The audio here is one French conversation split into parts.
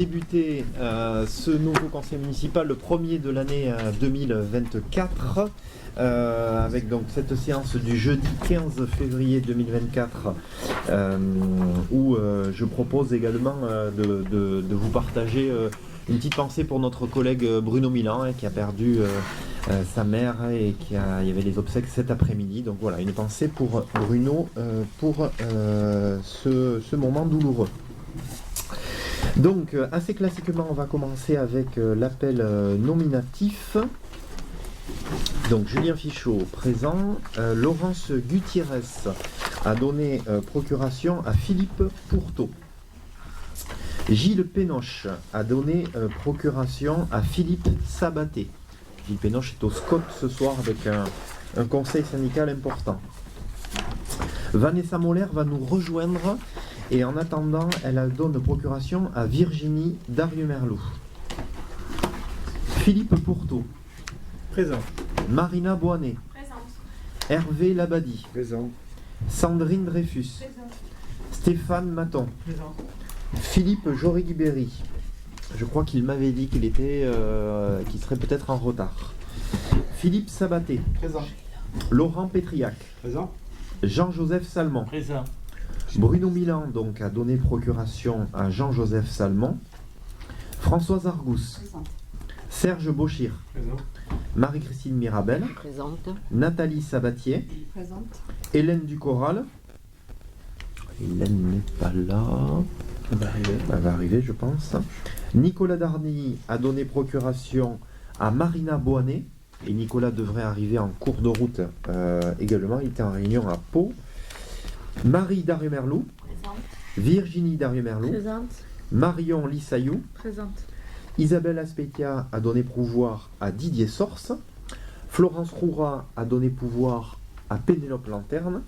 Débuter ce nouveau conseil municipal, le premier de l'année 2024, avec donc cette séance du jeudi 15 février 2024, où je propose également de vous partager une petite pensée pour notre collègue Bruno Milan, qui a perdu sa mère et il y avait les obsèques cet après-midi. Donc voilà, une pensée pour Bruno pour ce moment douloureux. Donc, assez classiquement, on va commencer avec l'appel nominatif. Donc, Julien Fichot, présent. Laurence Gutiérrez a donné procuration à Philippe Pourteau. Gilles Pénoche a donné procuration à Philippe Sabaté. Gilles Pénoche est au SCOT ce soir avec un conseil syndical important. Vanessa Moller va nous rejoindre. Et en attendant, elle donne procuration à Virginie Darieux-Merlou. Philippe Pourteau. Présent. Marina Boinet. Présente. Hervé Labadie. Présent. Sandrine Dreyfus. Présente. Stéphane Maton. Présent. Philippe Jorigiberi. Je crois qu'il m'avait dit qu'il serait peut-être en retard. Philippe Sabaté. Présent. Laurent Pétriac. Présent. Jean-Joseph Salmon. Présent. Bruno Milan donc a donné procuration à Jean-Joseph Salmon. Françoise Argous. Présente. Serge Bochir. Présent. Marie-Christine Mirabel. Présente. Nathalie Sabatier. Présente. Hélène Ducorral. Hélène n'est pas là. Elle va arriver. Elle va arriver, je pense. Nicolas Darny a donné procuration à Marina Boinet. Et Nicolas devrait arriver en cours de route également. Il était en réunion à Pau. Marie Darieux-Merlou. Présente. Virginie Darieux-Merlou. Présente. Marion Lissayou. Présente. Isabelle Aspeitia a donné pouvoir à Didier Sorce. Florence Roura a donné pouvoir à Pénélope Lanterne.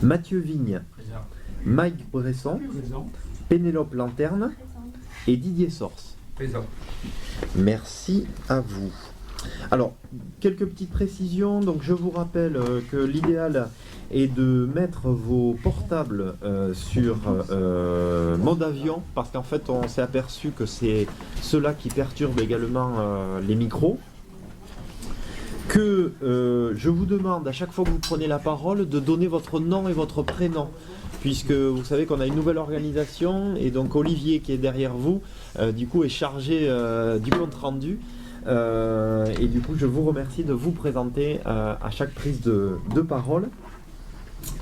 Mathieu Vigne. Présent. Mike Bresson. Présent. Pénélope Lanterne. Présente. Et Didier Sorce. Présent. Merci à vous. Alors, quelques petites précisions. Donc, je vous rappelle que l'idéal est de mettre vos portables sur mode avion, parce qu'en fait, on s'est aperçu que c'est cela qui perturbe également les micros. Que je vous demande à chaque fois que vous prenez la parole de donner votre nom et votre prénom, puisque vous savez qu'on a une nouvelle organisation et donc Olivier qui est derrière vous, du coup est chargé du compte rendu. Et du coup je vous remercie de vous présenter à chaque prise de parole.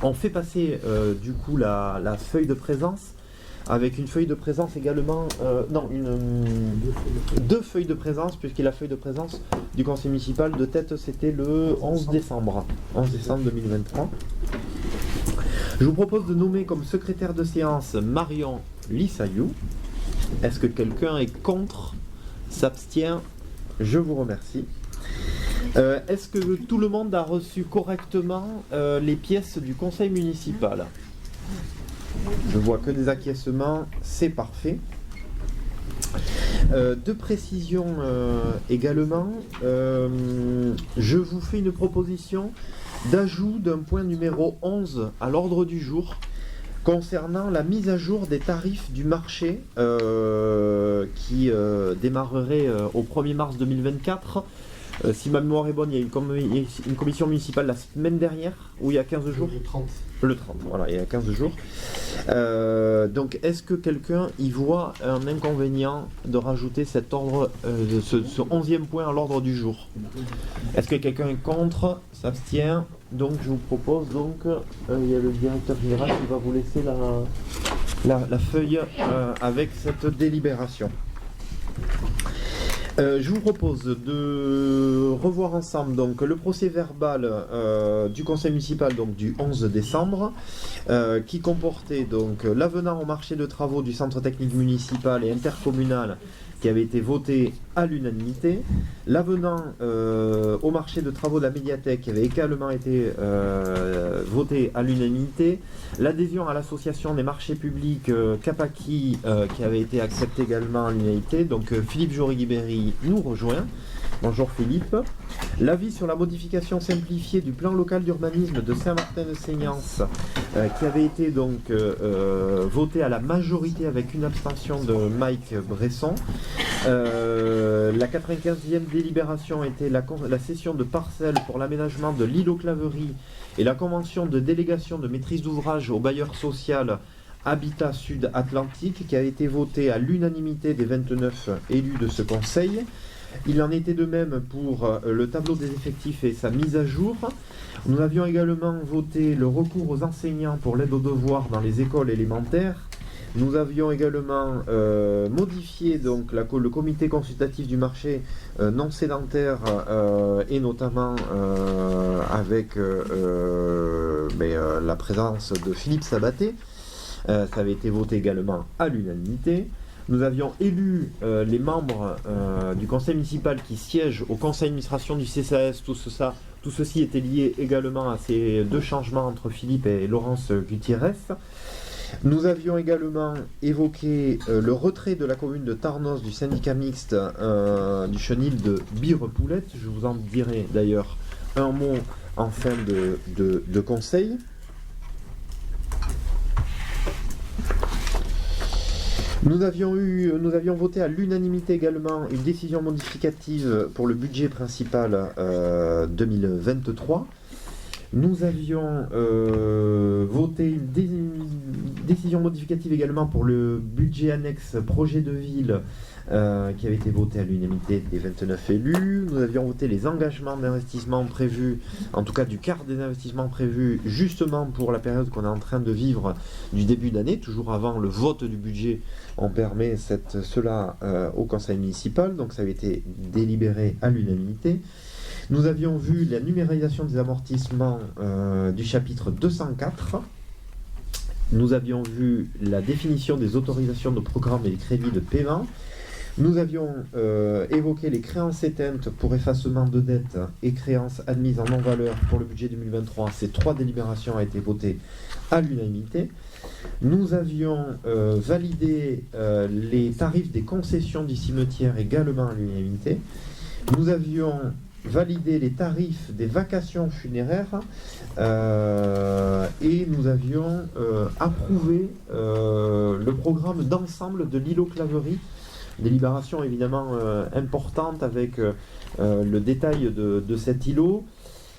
On fait passer du coup la feuille de présence avec une feuille de présence également, deux feuilles de présence, puisque la feuille de présence du conseil municipal de tête c'était le 11 décembre 2023. Je vous propose de nommer comme secrétaire de séance Marion Lissayou. Est-ce que quelqu'un est contre? S'abstient? Je vous remercie. Est-ce que tout le monde a reçu correctement les pièces du conseil municipal? Je vois que des acquiescements, c'est parfait. De précision également, je vous fais une proposition d'ajout d'un point numéro 11 à l'ordre du jour concernant la mise à jour des tarifs du marché qui démarrerait au 1er mars 2024. Si ma mémoire est bonne, il y a une commission municipale la semaine dernière, ou il y a 15 jours. Le 30. Le 30, voilà, il y a 15 jours. Donc, est-ce que quelqu'un y voit un inconvénient de rajouter cet ordre, ce 11e point à l'ordre du jour? Est-ce que quelqu'un est contre? S'abstient? Donc, je vous propose, il y a le directeur général qui va vous laisser la feuille avec cette délibération. Je vous propose de revoir ensemble donc le procès verbal du conseil municipal donc du 11 décembre qui comportait donc l'avenant au marché de travaux du centre technique municipal et intercommunal qui avait été voté à l'unanimité, l'avenant au marché de travaux de la médiathèque qui avait également été voté à l'unanimité, l'adhésion à l'association des marchés publics Capaki qui avait été acceptée également à l'unanimité. Donc Philippe Jorigiberi nous rejoint. Bonjour Philippe. L'avis sur la modification simplifiée du plan local d'urbanisme de Saint-Martin-de-Seignance, qui avait été donc voté à la majorité avec une abstention de Mike Bresson. La 95e délibération était la cession de parcelles pour l'aménagement de l'île aux Claveries et la convention de délégation de maîtrise d'ouvrage au bailleur social Habitat Sud Atlantique, qui a été votée à l'unanimité des 29 élus de ce conseil. Il en était de même pour le tableau des effectifs et sa mise à jour. Nous avions également voté le recours aux enseignants pour l'aide aux devoirs dans les écoles élémentaires. Nous avions également modifié donc, le comité consultatif du marché non sédentaire et notamment avec la présence de Philippe Sabaté. Ça avait été voté également à l'unanimité. Nous avions élu les membres du conseil municipal qui siègent au conseil d'administration du CCAS. Tout ceci était lié également à ces deux changements entre Philippe et Laurence Gutiérrez. Nous avions également évoqué le retrait de la commune de Tarnos du syndicat mixte du chenil de Bire-Poulette. Je vous en dirai d'ailleurs un mot en fin de conseil. Nous avions voté à l'unanimité également une décision modificative pour le budget principal 2023. Nous avions voté une décision modificative également pour le budget annexe projet de ville qui avait été voté à l'unanimité des 29 élus. Nous avions voté les engagements d'investissement prévus, en tout cas du quart des investissements prévus justement pour la période qu'on est en train de vivre du début d'année, toujours avant le vote du budget. On permet cela au conseil municipal, donc ça avait été délibéré à l'unanimité. Nous avions vu la numérisation des amortissements du chapitre 204. Nous avions vu la définition des autorisations de programme et des crédits de paiement. Nous avions évoqué les créances éteintes pour effacement de dettes et créances admises en non-valeur pour le budget 2023. Ces trois délibérations ont été votées à l'unanimité. Nous avions validé les tarifs des concessions du cimetière également à l'unanimité. Nous avions validé les tarifs des vacations funéraires et nous avions approuvé le programme d'ensemble de l'île aux Claveries. Délibération évidemment importante avec le détail de cet îlot.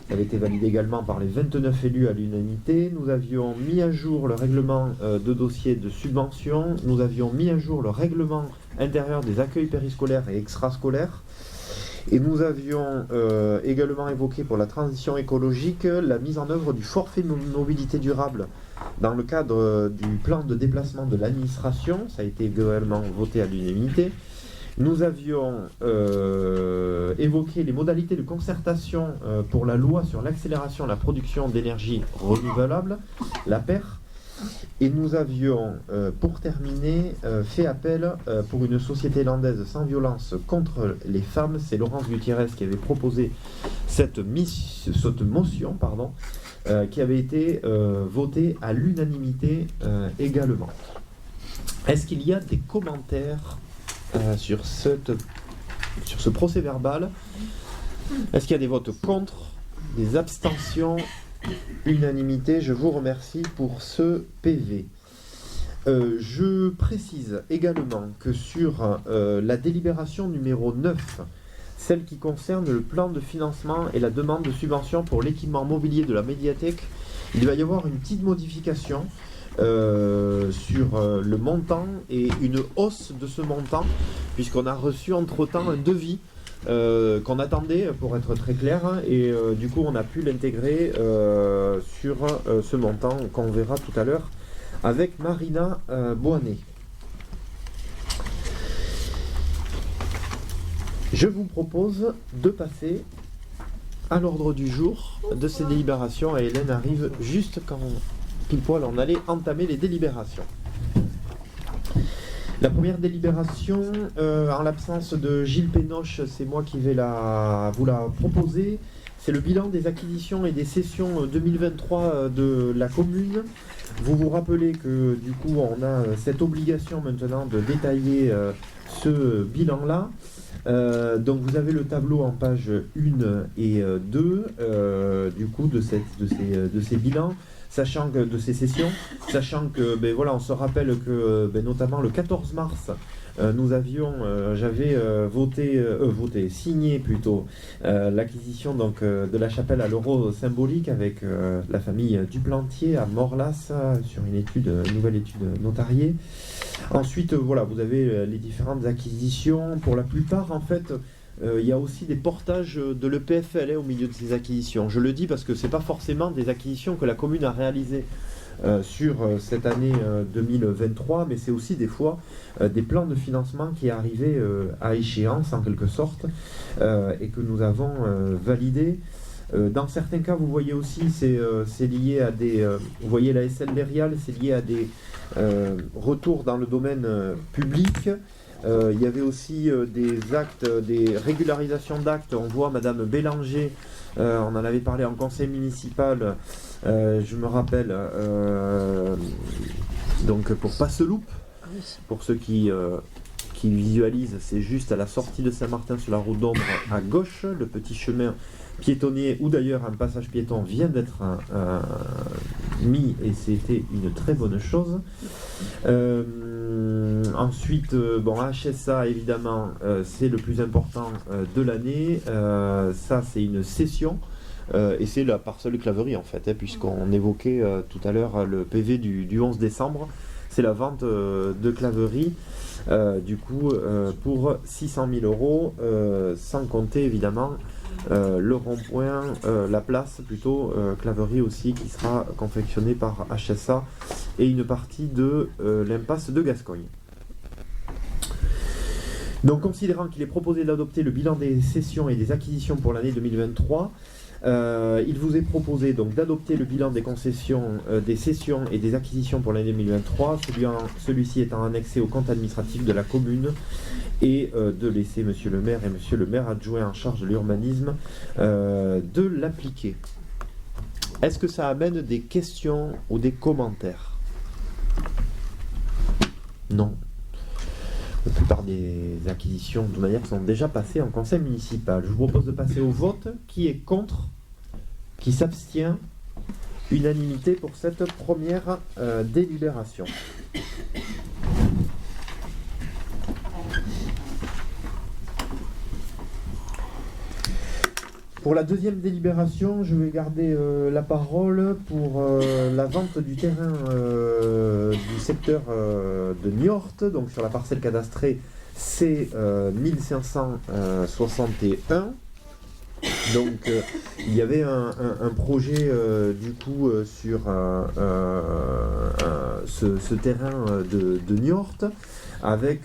Elle avait été validée également par les 29 élus à l'unanimité. Nous avions mis à jour le règlement de dossier de subvention. Nous avions mis à jour le règlement intérieur des accueils périscolaires et extrascolaires. Et nous avions également évoqué pour la transition écologique la mise en œuvre du forfait mobilité durable dans le cadre du plan de déplacement de l'administration. Ça a été également voté à l'unanimité. Nous avions évoqué les modalités de concertation pour la loi sur l'accélération de la production d'énergie renouvelable, la PER. Et nous avions, pour terminer, fait appel pour une société landaise sans violence contre les femmes. C'est Laurence Gutiérrez qui avait proposé cette motion, qui avait été votée à l'unanimité également. Est-ce qu'il y a des commentaires sur ce procès-verbal? Est-ce qu'il y a des votes contre, des abstentions? Unanimité, je vous remercie pour ce PV. Je précise également que sur la délibération numéro 9, celle qui concerne le plan de financement et la demande de subvention pour l'équipement mobilier de la médiathèque, il va y avoir une petite modification sur le montant et une hausse de ce montant, puisqu'on a reçu entre-temps un devis qu'on attendait, pour être très clair, et du coup on a pu l'intégrer sur ce montant qu'on verra tout à l'heure avec Marina Boanet. Je vous propose de passer à l'ordre du jour de ces délibérations, et Hélène arrive juste quand pile poil on allait entamer les délibérations. La première délibération, en l'absence de Gilles Pénoche, c'est moi qui vais vous la proposer. C'est le bilan des acquisitions et des cessions 2023 de la commune. Vous vous rappelez que du coup on a cette obligation maintenant de détailler ce bilan-là. Donc vous avez le tableau en page 1 et 2 du coup de ces bilans, sachant que de ces sessions, sachant que on se rappelle que notamment le 14 mars j'avais signé plutôt l'acquisition donc de la chapelle à l'euro symbolique avec la famille Duplantier à Morlas sur une nouvelle étude notariée. Ensuite, vous avez les différentes acquisitions. Pour la plupart, en fait, il y a aussi des portages de l'EPFL au milieu de ces acquisitions. Je le dis parce que ce n'est pas forcément des acquisitions que la commune a réalisées sur cette année 2023, mais c'est aussi des fois des plans de financement qui arrivaient à échéance, en quelque sorte, et que nous avons validés. Dans certains cas, vous voyez aussi, c'est lié à des... vous voyez la SL Lérial, c'est lié à des retours dans le domaine public. Il y avait aussi des actes, des régularisations d'actes. On voit Madame Bélanger, on en avait parlé en conseil municipal, je me rappelle, donc pour Passeloup, pour ceux qui visualisent, c'est juste à la sortie de Saint-Martin sur la route d'Ombre à gauche, le petit chemin piétonnier, où d'ailleurs un passage piéton vient d'être mis et c'était une très bonne chose. Ensuite, HSA évidemment, c'est le plus important de l'année. Ça, c'est une cession. Et c'est la parcelle Claverie en fait, puisqu'on évoquait tout à l'heure le PV du 11 décembre. C'est la vente de Claverie, pour 600 000 euros, sans compter évidemment le rond-point, la place plutôt, Claverie aussi, qui sera confectionnée par HSA, et une partie de l'impasse de Gascogne. Donc, considérant qu'il est proposé d'adopter le bilan des cessions et des acquisitions pour l'année 2023, il vous est proposé donc d'adopter le bilan des concessions, des cessions et des acquisitions pour l'année 2023, celui-ci étant annexé au compte administratif de la commune, et de laisser Monsieur le maire et Monsieur le maire adjoint en charge de l'urbanisme de l'appliquer. Est-ce que ça amène des questions ou des commentaires? Non. La plupart des acquisitions, de toute manière, sont déjà passées en conseil municipal. Je vous propose de passer au vote. Qui est contre? Qui s'abstient? Unanimité pour cette première délibération. Pour la deuxième délibération, je vais garder la parole pour la vente du terrain du secteur de Niort, donc sur la parcelle cadastrée C 1561. Donc il y avait un projet sur ce terrain de Niort, avec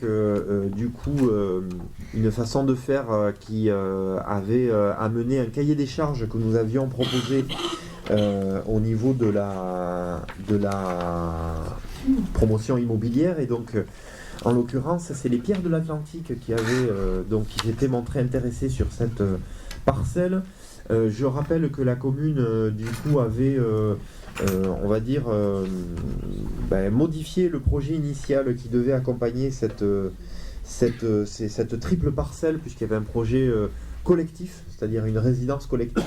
une façon de faire qui avait amené un cahier des charges que nous avions proposé au niveau de la promotion immobilière. Et donc en l'occurrence, c'est les Pierres de l'Atlantique qui s'étaient montrés intéressés sur cette parcelle. Je rappelle que la commune avait modifié le projet initial qui devait accompagner cette triple parcelle, puisqu'il y avait un projet collectif, c'est-à-dire une résidence collective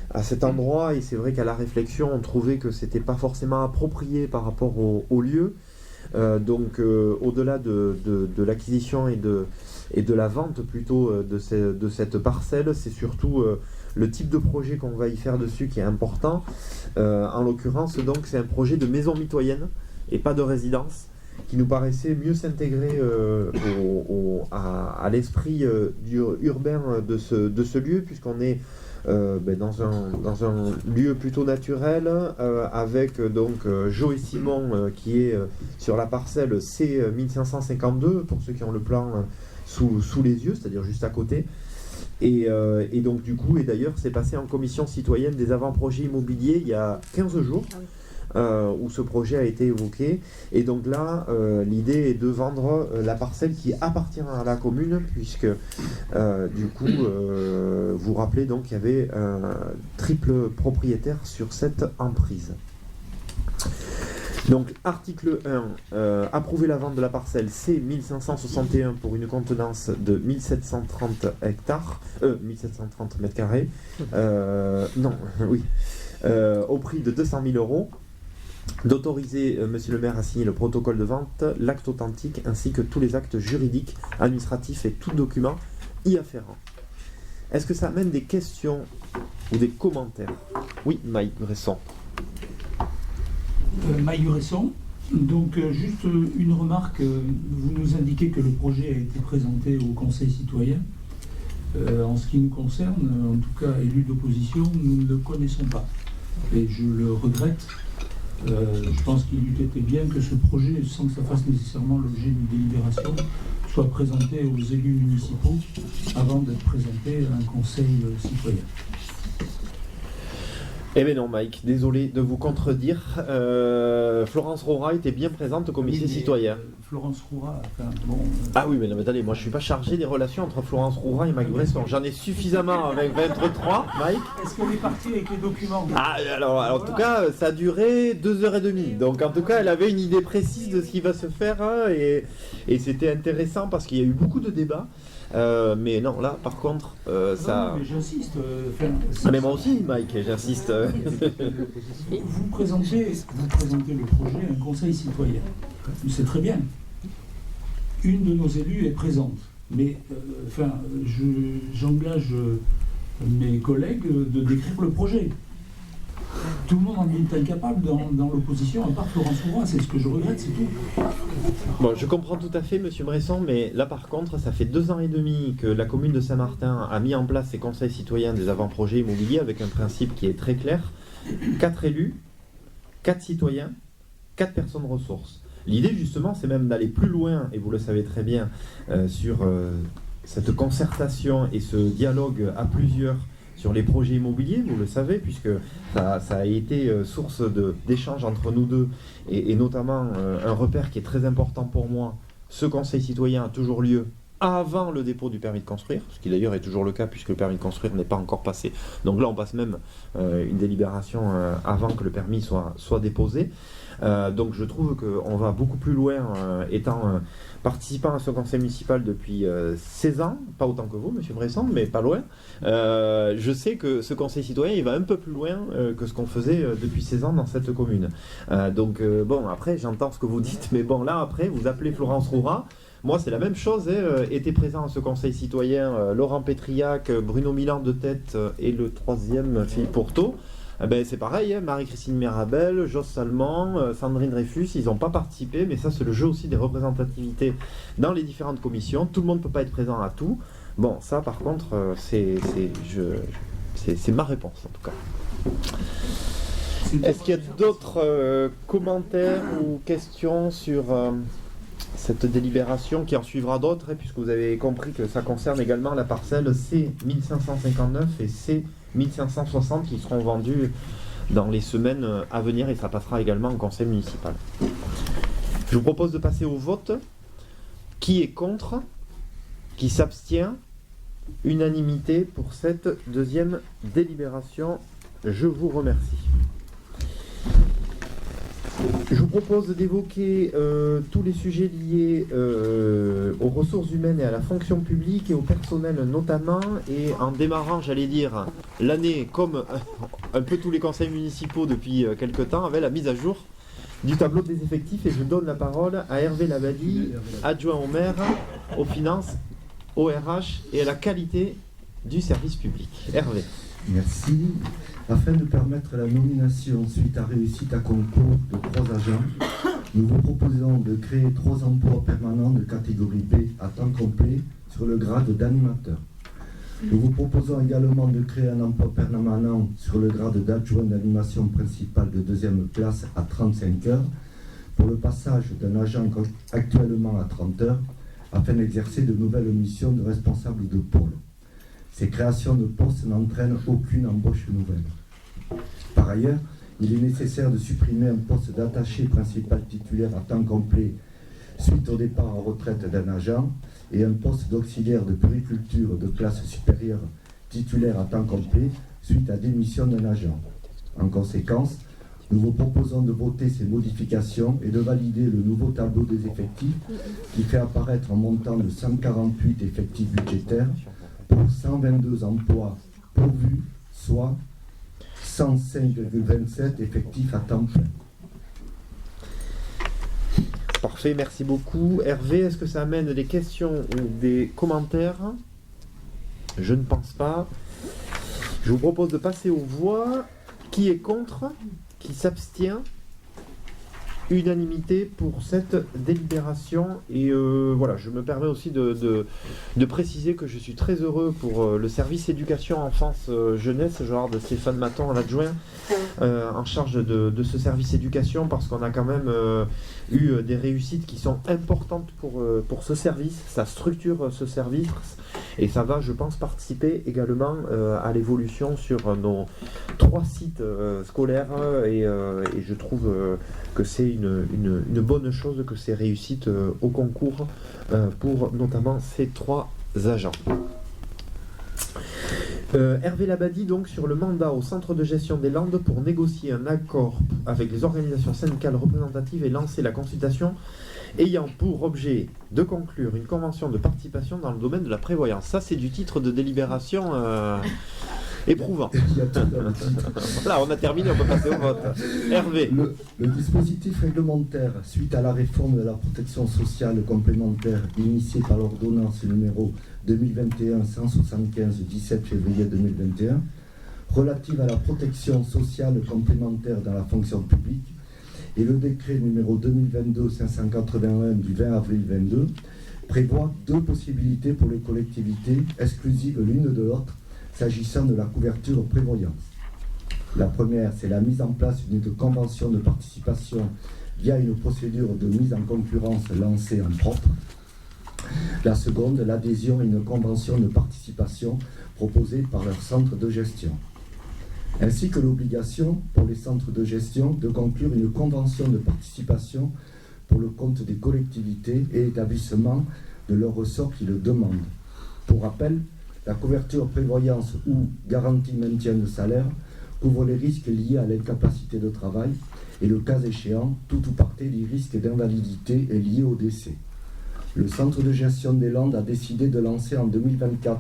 à cet endroit, et c'est vrai qu'à la réflexion on trouvait que c'était pas forcément approprié par rapport au lieu. Au-delà de l'acquisition et de la vente plutôt de cette parcelle, c'est surtout le type de projet qu'on va y faire dessus qui est important. En l'occurrence, donc, c'est un projet de maison mitoyenne et pas de résidence, qui nous paraissait mieux s'intégrer à l'esprit urbain de ce lieu, puisqu'on est dans un lieu plutôt naturel, avec Jo et Simon qui est sur la parcelle C 1552, pour ceux qui ont le plan sous les yeux, c'est-à-dire juste à côté. Et d'ailleurs, c'est passé en commission citoyenne des avant-projets immobiliers il y a 15 jours, où ce projet a été évoqué. Et donc là, l'idée est de vendre la parcelle qui appartient à la commune, puisque vous rappelez donc qu'il y avait un triple propriétaire sur cette emprise. Donc, article 1, approuver la vente de la parcelle C1561 pour une contenance de 1730 hectares, 1730 mètres carrés, au prix de 200 000 euros, d'autoriser Monsieur le maire à signer le protocole de vente, l'acte authentique, ainsi que tous les actes juridiques, administratifs et tout document y afférent. Est-ce que ça amène des questions ou des commentaires? Oui, Mike Bresson. Maï Bresson. Donc juste une remarque, vous nous indiquez que le projet a été présenté au Conseil citoyen. En ce qui nous concerne, en tout cas élus d'opposition, nous ne le connaissons pas. Et je le regrette. Je pense qu'il eût été bien que ce projet, sans que ça fasse nécessairement l'objet d'une délibération, soit présenté aux élus municipaux avant d'être présenté à un conseil citoyen. Eh bien non, Mike, désolé de vous contredire. Florence Roura était bien présente au comité citoyen. Florence Roura, enfin bon... Ah oui, mais non, mais attendez, moi je suis pas chargé des relations entre Florence Roura et Mike Bresson. J'en ai suffisamment avec 23, Mike. Est-ce qu'elle est partie avec les documents? Ah, alors en tout cas, ça a duré 2h30. Donc en tout cas, elle avait une idée précise de ce qui va se faire, hein, et c'était intéressant parce qu'il y a eu beaucoup de débats. Mais non, là, par contre, ça... Non, mais j'insiste. Ah, mais moi aussi, Mike, j'insiste. Vous présentez le projet à un conseil citoyen. C'est très bien. Une de nos élus est présente. Mais, j'engage mes collègues de décrire le projet. Tout le monde en est incapable dans l'opposition, à part Florence Roura, c'est ce que je regrette, c'est tout. Bon, je comprends tout à fait, Monsieur Bresson, mais là par contre, ça fait 2 ans et demi que la commune de Saint-Martin a mis en place ses conseils citoyens des avant-projets immobiliers avec un principe qui est très clair. 4 élus, 4 citoyens, 4 personnes ressources. L'idée justement, c'est même d'aller plus loin, et vous le savez très bien, sur cette concertation et ce dialogue à plusieurs sur les projets immobiliers, vous le savez, puisque ça a été source d'échanges entre nous deux, et notamment un repère qui est très important pour moi. Ce conseil citoyen a toujours lieu avant le dépôt du permis de construire, ce qui d'ailleurs est toujours le cas puisque le permis de construire n'est pas encore passé. Donc là, on passe même une délibération avant que le permis soit déposé. Donc je trouve qu'on va beaucoup plus loin, participant à ce conseil municipal depuis 16 ans, pas autant que vous, Monsieur Bresson, mais pas loin. Je sais que ce conseil citoyen, il va un peu plus loin que ce qu'on faisait depuis 16 ans dans cette commune. Bon, après, j'entends ce que vous dites, mais bon, là, après, vous appelez Florence Roura. Moi, c'est la même chose, étaient présents à ce conseil citoyen Laurent Pétriac, Bruno Milan de tête et le troisième, Philippe Pourteau. C'est pareil, Marie-Christine Mirabel, Jos Salmon, Sandrine Dreyfus, ils n'ont pas participé, mais ça c'est le jeu aussi des représentativités dans les différentes commissions. Tout le monde ne peut pas être présent à tout. Bon, ça par contre, c'est ma réponse en tout cas. Est-ce qu'il y a d'autres commentaires ou questions sur cette délibération qui en suivra d'autres, puisque vous avez compris que ça concerne également la parcelle C1559 et C1560 qui seront vendus dans les semaines à venir, et ça passera également en conseil municipal. Je vous propose de passer au vote. Qui est contre? Qui s'abstient? Unanimité pour cette deuxième délibération. Je vous remercie. Je vous propose d'évoquer tous les sujets liés aux ressources humaines et à la fonction publique et au personnel notamment, et en démarrant, j'allais dire, l'année comme un peu tous les conseils municipaux depuis quelque temps, avec la mise à jour du tableau des effectifs, et je donne la parole à Hervé Labadie, adjoint au maire, aux finances, au RH et à la qualité du service public. Hervé. Merci. Afin de permettre la nomination suite à réussite à concours de 3 agents, nous vous proposons de créer 3 emplois permanents de catégorie B à temps complet sur le grade d'animateur. Nous vous proposons également de créer un emploi permanent sur le grade d'adjoint d'animation principale de 2e classe à 35 heures pour le passage d'un agent actuellement à 30 heures afin d'exercer de nouvelles missions de responsable de pôle. Ces créations de postes n'entraînent aucune embauche nouvelle. Par ailleurs, il est nécessaire de supprimer un poste d'attaché principal titulaire à temps complet suite au départ en retraite d'un agent et un poste d'auxiliaire de puriculture de classe supérieure titulaire à temps complet suite à démission d'un agent. En conséquence, Nous vous proposons de voter ces modifications et de valider le nouveau tableau des effectifs qui fait apparaître un montant de 148 effectifs budgétaires pour 122 emplois pourvus, soit 105,27 effectifs à temps plein. Parfait, merci beaucoup. Hervé, est-ce que ça amène des questions ou des commentaires? Je ne pense pas. Je vous propose de passer aux voix. Qui est contre? Qui s'abstient? Unanimité pour cette délibération. Et voilà, je me permets aussi de préciser que je suis très heureux pour le service éducation enfance jeunesse, genre de Stéphane Maton, l'adjoint en charge de ce service éducation, parce qu'on a quand même eu des réussites qui sont importantes pour ce service. Ça structure ce service et ça va, je pense, participer également à l'évolution sur nos 3 sites scolaires et je trouve que c'est une bonne chose que ces réussites au concours pour notamment ces 3 agents. Hervé Labadie, donc, sur le mandat au Centre de gestion des Landes pour négocier un accord avec les organisations syndicales représentatives et lancer la consultation ayant pour objet de conclure une convention de participation dans le domaine de la prévoyance. Ça, c'est du titre de délibération éprouvant. Voilà, on a terminé, on peut passer au vote. Hervé. Le dispositif réglementaire suite à la réforme de la protection sociale complémentaire initiée par l'ordonnance numéro 2021-175 du 17 février 2021 relative à la protection sociale complémentaire dans la fonction publique et le décret numéro 2022-581 du 20 avril 2022 prévoit 2 possibilités pour les collectivités exclusives l'une de l'autre s'agissant de la couverture prévoyance. La première, c'est la mise en place d'une convention de participation via une procédure de mise en concurrence lancée en propre. La seconde, l'adhésion à une convention de participation proposée par leur centre de gestion. Ainsi que l'obligation pour les centres de gestion de conclure une convention de participation pour le compte des collectivités et établissements de leur ressort qui le demandent. Pour rappel, la couverture prévoyance ou garantie maintien de salaire couvre les risques liés à l'incapacité de travail et, le cas échéant, tout ou partie des risques d'invalidité liés au décès. Le Centre de gestion des Landes a décidé de lancer en 2024,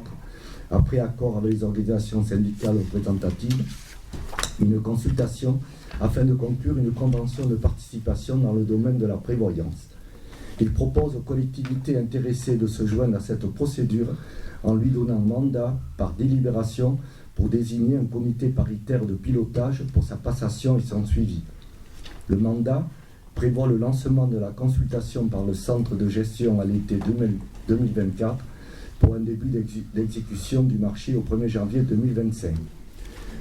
après accord avec les organisations syndicales représentatives, une consultation afin de conclure une convention de participation dans le domaine de la prévoyance. Il propose aux collectivités intéressées de se joindre à cette procédure en lui donnant mandat par délibération pour désigner un comité paritaire de pilotage pour sa passation et son suivi. Le mandat prévoit le lancement de la consultation par le centre de gestion à l'été 2024 pour un début d'exécution du marché au 1er janvier 2025.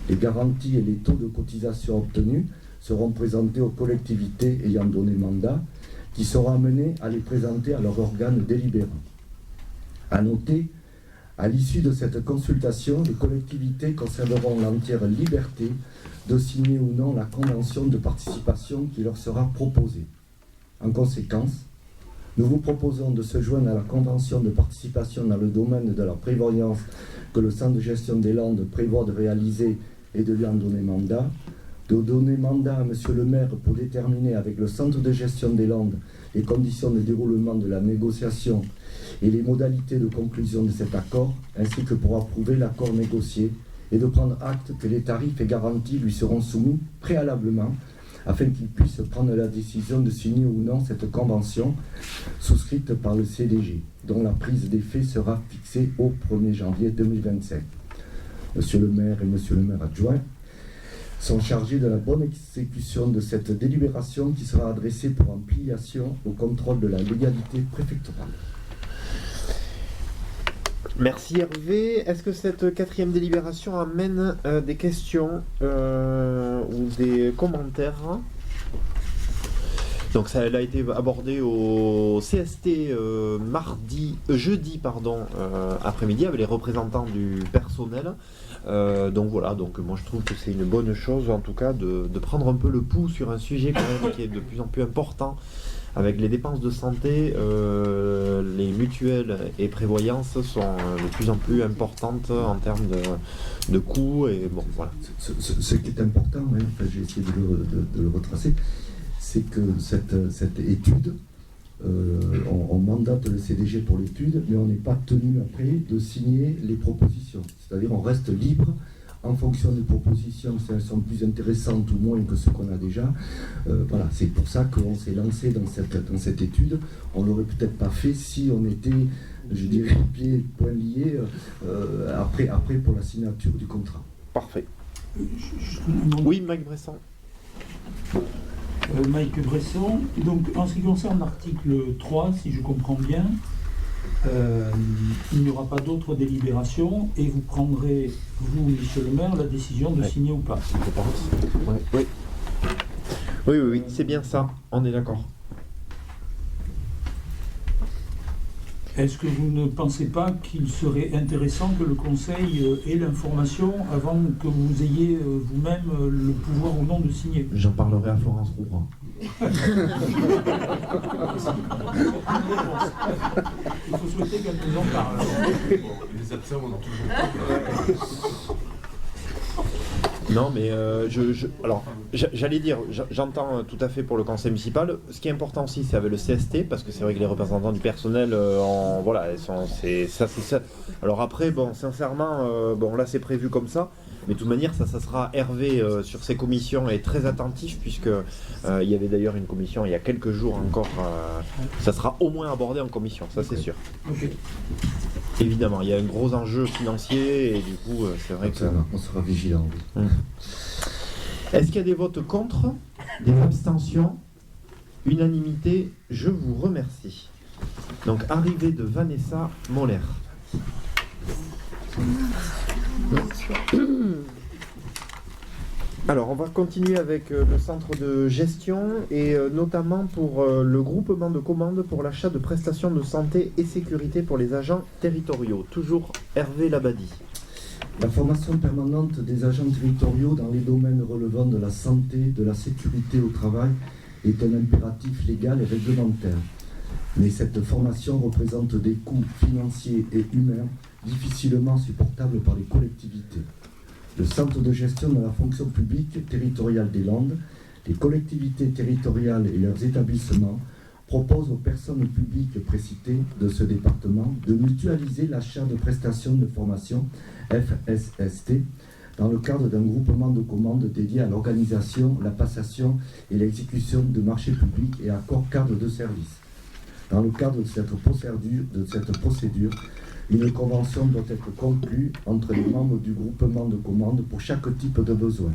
Les garanties et les taux de cotisation obtenus seront présentés aux collectivités ayant donné mandat, qui seront amenées à les présenter à leur organe délibérant. À noter, à l'issue de cette consultation, les collectivités conserveront l'entière liberté de signer ou non la convention de participation qui leur sera proposée. En conséquence, nous vous proposons de se joindre à la convention de participation dans le domaine de la prévoyance que le Centre de gestion des Landes prévoit de réaliser et de lui en donner mandat, de donner mandat à Monsieur le maire pour déterminer avec le Centre de gestion des Landes les conditions de déroulement de la négociation et les modalités de conclusion de cet accord, ainsi que pour approuver l'accord négocié, et de prendre acte que les tarifs et garanties lui seront soumis préalablement, afin qu'il puisse prendre la décision de signer ou non cette convention souscrite par le CDG, dont la prise d'effet sera fixée au 1er janvier 2025. Monsieur le maire et monsieur le maire adjoint sont chargés de la bonne exécution de cette délibération qui sera adressée pour ampliation au contrôle de la légalité préfectorale. Merci Hervé. Est-ce que cette 4e délibération amène des questions ou des commentaires? Donc ça, elle a été abordée au CST jeudi après-midi avec les représentants du personnel. Donc voilà, donc moi je trouve que c'est une bonne chose en tout cas de prendre un peu le pouls sur un sujet quand même qui est de plus en plus important avec les dépenses de santé, les mutuelles et prévoyances sont de plus en plus importantes en termes de coûts. Et bon, voilà. Ce qui est important, hein, enfin, j'ai essayé de le retracer, c'est que cette étude, on mandate le CDG pour l'étude, mais on n'est pas tenu après de signer les propositions. C'est-à-dire on reste libre en fonction des propositions, si elles sont plus intéressantes ou moins que ce qu'on a déjà. Voilà, c'est pour ça qu'on s'est lancé dans cette étude. On ne l'aurait peut-être pas fait si on était, je dirais, pieds et poings liés après pour la signature du contrat. Parfait. Oui, Mike Bresson. Mike Bresson. Donc, en ce qui concerne l'article 3, si je comprends bien, il n'y aura pas d'autres délibérations et vous prendrez, vous, monsieur le maire, la décision de signer ou pas. Je pense. Ouais. Oui, c'est bien ça. On est d'accord. Est-ce que vous ne pensez pas qu'il serait intéressant que le Conseil ait l'information avant que vous ayez vous-même le pouvoir ou non de signer? J'en parlerai à Florence Rouvroy. Il faut souhaiter qu'elle nous en parle. Les absents, on en toujours pas. Non, mais alors, j'allais dire, j'entends tout à fait pour le conseil municipal. Ce qui est important aussi, c'est avec le CST, parce que c'est vrai que les représentants du personnel, voilà, c'est ça. Alors après, bon, sincèrement, bon, là, c'est prévu comme ça. Mais de toute manière, ça sera Hervé sur ces commissions est très attentif, puisque il y avait d'ailleurs une commission il y a quelques jours encore. Ça sera au moins abordé en commission, ça c'est sûr. Okay. Évidemment, il y a un gros enjeu financier et du coup, c'est vrai que... On sera vigilant. Oui. Est-ce qu'il y a des votes contre? Des abstentions? Unanimité? Je vous remercie. Donc, arrivée de Vanessa Moller. Alors, on va continuer avec le centre de gestion et notamment pour le groupement de commandes pour l'achat de prestations de santé et sécurité pour les agents territoriaux. Toujours Hervé Labadie. La formation permanente des agents territoriaux dans les domaines relevant de la santé, de la sécurité au travail est un impératif légal et réglementaire. Mais cette formation représente des coûts financiers et humains difficilement supportables par les collectivités. Le centre de gestion de la fonction publique territoriale des Landes, les collectivités territoriales et leurs établissements proposent aux personnes publiques précitées de ce département de mutualiser l'achat de prestations de formation FSST dans le cadre d'un groupement de commandes dédié à l'organisation, la passation et l'exécution de marchés publics et accords cadres de services. Dans le cadre de cette procédure, une convention doit être conclue entre les membres du groupement de commandes pour chaque type de besoin.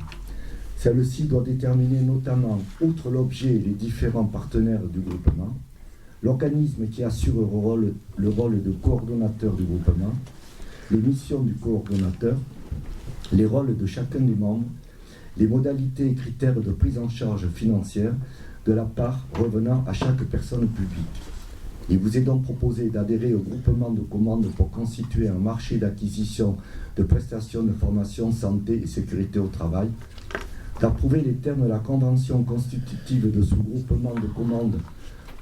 Celle-ci doit déterminer notamment, outre l'objet et les différents partenaires du groupement, l'organisme qui assure le rôle de coordonnateur du groupement, les missions du coordonnateur, les rôles de chacun des membres, les modalités et critères de prise en charge financière de la part revenant à chaque personne publique. Il vous est donc proposé d'adhérer au groupement de commandes pour constituer un marché d'acquisition de prestations de formation santé et sécurité au travail, d'approuver les termes de la convention constitutive de ce groupement de commandes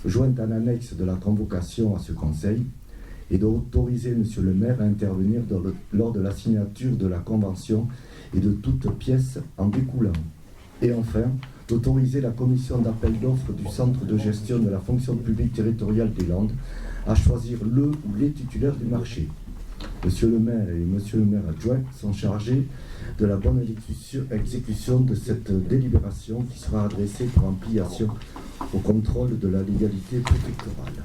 jointe en annexe de la convocation à ce conseil et d'autoriser M. le maire à intervenir lors de la signature de la convention et de toutes pièces en découlant. Et enfin, d'autoriser la commission d'appel d'offres du centre de gestion de la fonction publique territoriale des Landes à choisir le ou les titulaires du marché. Monsieur le maire et monsieur le maire adjoint sont chargés de la bonne exécution de cette délibération qui sera adressée pour ampliation au contrôle de la légalité préfectorale.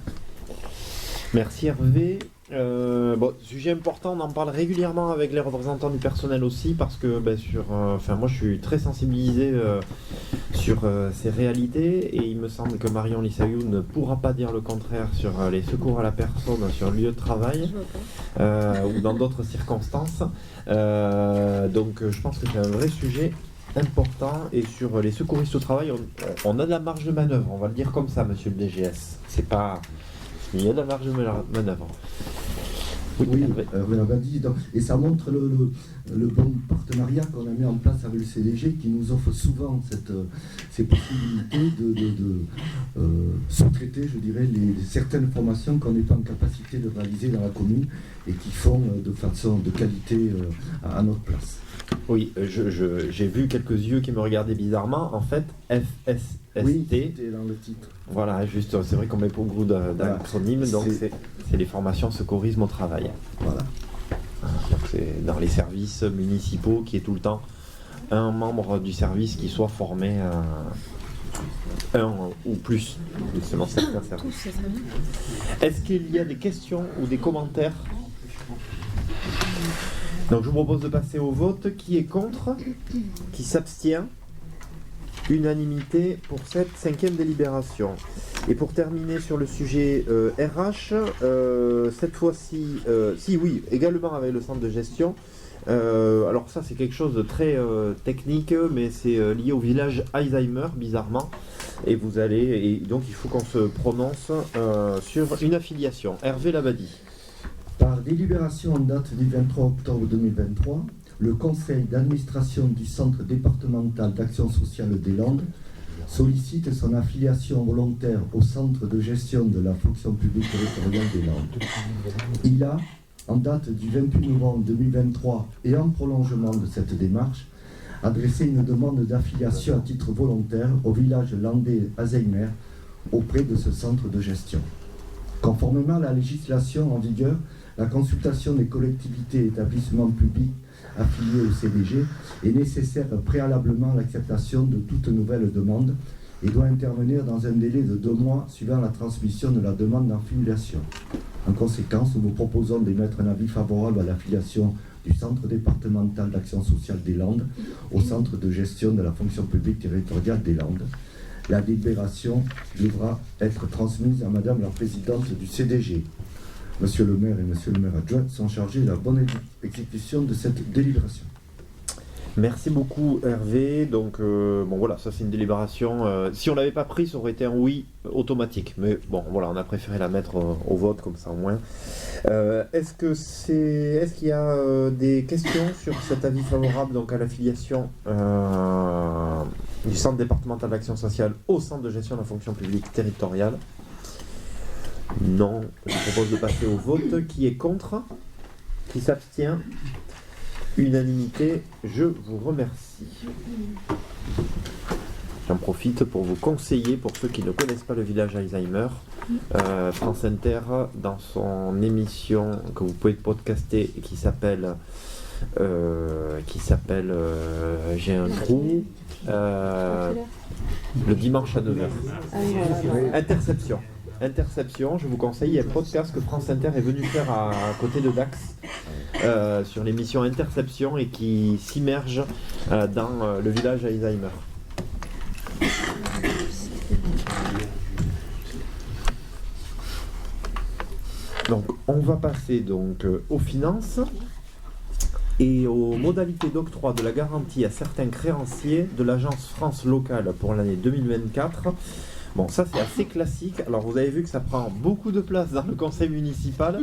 Merci Hervé. Bon, sujet important, on en parle régulièrement avec les représentants du personnel aussi parce que moi je suis très sensibilisé sur ces réalités et il me semble que Marion Lissayou ne pourra pas dire le contraire sur les secours à la personne sur le lieu de travail ou dans d'autres circonstances. Donc je pense que c'est un vrai sujet important et sur les secouristes au travail on a de la marge de manœuvre, on va le dire comme ça monsieur le DGS. C'est pas... Il y a de la marge de manœuvre. Oui, Hervé. Hervé Labadie. Et ça montre le bon partenariat qu'on a mis en place avec le CDG qui nous offre souvent ces possibilités de sous-traiter, je dirais, certaines formations qu'on n'est pas en capacité de réaliser dans la commune et qui font de façon de qualité à notre place. Oui, j'ai vu quelques yeux qui me regardaient bizarrement. En fait, FSST, Oui, c'était dans le titre. voilà, juste, c'est vrai qu'on met beaucoup d'acronymes, donc c'est les formations secourisme au travail. Voilà. Donc c'est dans les services municipaux qui est tout le temps un membre du service qui soit formé un ou plus, selon certains services. Est-ce qu'il y a des questions ou des commentaires? Donc je vous propose de passer au vote. Qui est contre? Qui s'abstient? Unanimité pour cette 5e délibération. Et pour terminer sur le sujet RH, cette fois-ci, oui, également avec le centre de gestion. Alors ça c'est quelque chose de très technique, mais c'est lié au village Alzheimer, bizarrement. Et donc il faut qu'on se prononce sur une affiliation. Hervé Labadie. Par délibération en date du 23 octobre 2023, le conseil d'administration du Centre départemental d'action sociale des Landes sollicite son affiliation volontaire au Centre de gestion de la fonction publique territoriale des Landes. Il a, en date du 28 novembre 2023 et en prolongement de cette démarche, adressé une demande d'affiliation à titre volontaire au village landais Alzheimer auprès de ce centre de gestion. Conformément à la législation en vigueur, la consultation des collectivités et établissements publics affiliés au CDG est nécessaire préalablement à l'acceptation de toute nouvelle demande et doit intervenir dans un délai de 2 mois suivant la transmission de la demande d'affiliation. En conséquence, nous vous proposons d'émettre un avis favorable à l'affiliation du Centre départemental d'action sociale des Landes au Centre de gestion de la fonction publique territoriale des Landes. La délibération devra être transmise à Madame la Présidente du CDG. Monsieur le maire et Monsieur le maire adjoint sont chargés de la bonne exécution de cette délibération. Merci beaucoup Hervé. Donc bon voilà, ça c'est une délibération. Si on l'avait pas pris, ça aurait été un oui automatique. Mais bon voilà, on a préféré la mettre au vote comme ça au moins. Est-ce qu'il y a des questions sur cet avis favorable donc à l'affiliation du Centre départemental d'action sociale au Centre de gestion de la fonction publique territoriale? Non, je propose de passer au vote. Qui est contre? Qui s'abstient? Unanimité, je vous remercie. J'en profite pour vous conseiller, pour ceux qui ne connaissent pas le village Alzheimer, France Inter, dans son émission que vous pouvez podcaster et qui s'appelle J'ai un trou, le dimanche à 9h. Interception, je vous conseille, il y a un podcast que France Inter est venu faire à côté de Dax sur l'émission Interception et qui s'immerge dans le village Alzheimer. Donc on va passer donc aux finances et aux modalités d'octroi de la garantie à certains créanciers de l'agence France locale pour l'année 2024. Bon, ça c'est assez classique. Alors vous avez vu que ça prend beaucoup de place dans le conseil municipal,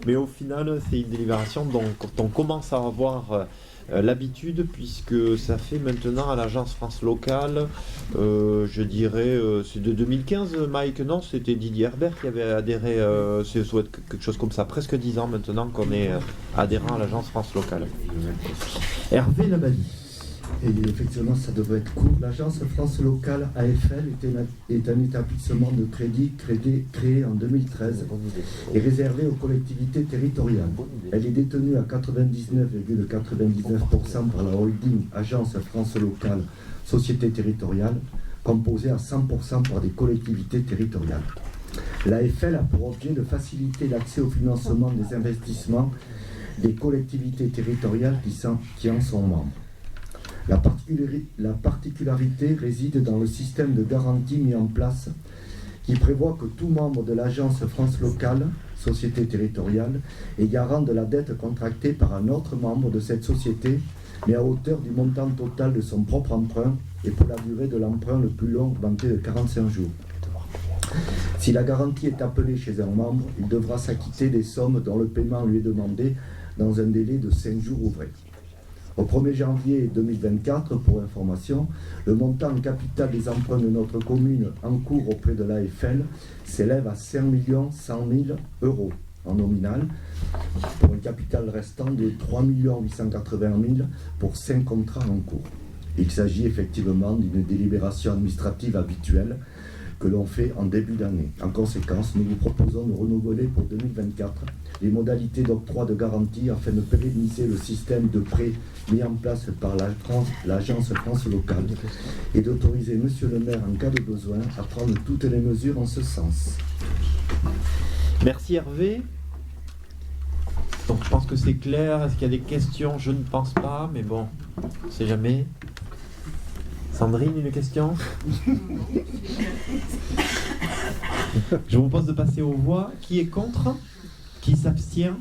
mais au final c'est une délibération dont on commence à avoir l'habitude, puisque ça fait maintenant à l'agence France locale, je dirais, c'est de 2015, Mike, non, c'était Didier Herbert qui avait adhéré, c'est quelque chose comme ça, presque 10 ans maintenant qu'on est adhérent à l'agence France locale. Hervé Labadie. Et effectivement, ça devrait être court. L'agence France locale AFL est un établissement de crédit créé en 2013 et réservé aux collectivités territoriales. Elle est détenue à 99,99% par la holding Agence France locale Société territoriale, composée à 100% par des collectivités territoriales. L'AFL a pour objet de faciliter l'accès au financement des investissements des collectivités territoriales qui en sont membres. La particularité réside dans le système de garantie mis en place qui prévoit que tout membre de l'agence France locale, société territoriale, est garant de la dette contractée par un autre membre de cette société, mais à hauteur du montant total de son propre emprunt et pour la durée de l'emprunt le plus long vanté de 45 jours. Si la garantie est appelée chez un membre, il devra s'acquitter des sommes dont le paiement lui est demandé dans un délai de 5 jours ouvrés. Au 1er janvier 2024, pour information, le montant capital des emprunts de notre commune en cours auprès de l'AFL s'élève à 5 100 000 € en nominal, pour un capital restant de 3 880 000 pour 5 contrats en cours. Il s'agit effectivement d'une délibération administrative habituelle que l'on fait en début d'année. En conséquence, nous vous proposons de renouveler pour 2024 les modalités d'octroi de garantie afin de pérenniser le système de prêt mis en place par l'Agence France Locale et d'autoriser Monsieur le maire, en cas de besoin, à prendre toutes les mesures en ce sens. Merci Hervé. Donc je pense que c'est clair. Est-ce qu'il y a des questions? Je ne pense pas, mais bon, on ne sait jamais. Sandrine, une question? Je vous propose de passer aux voix. Qui est contre? Qui s'abstient?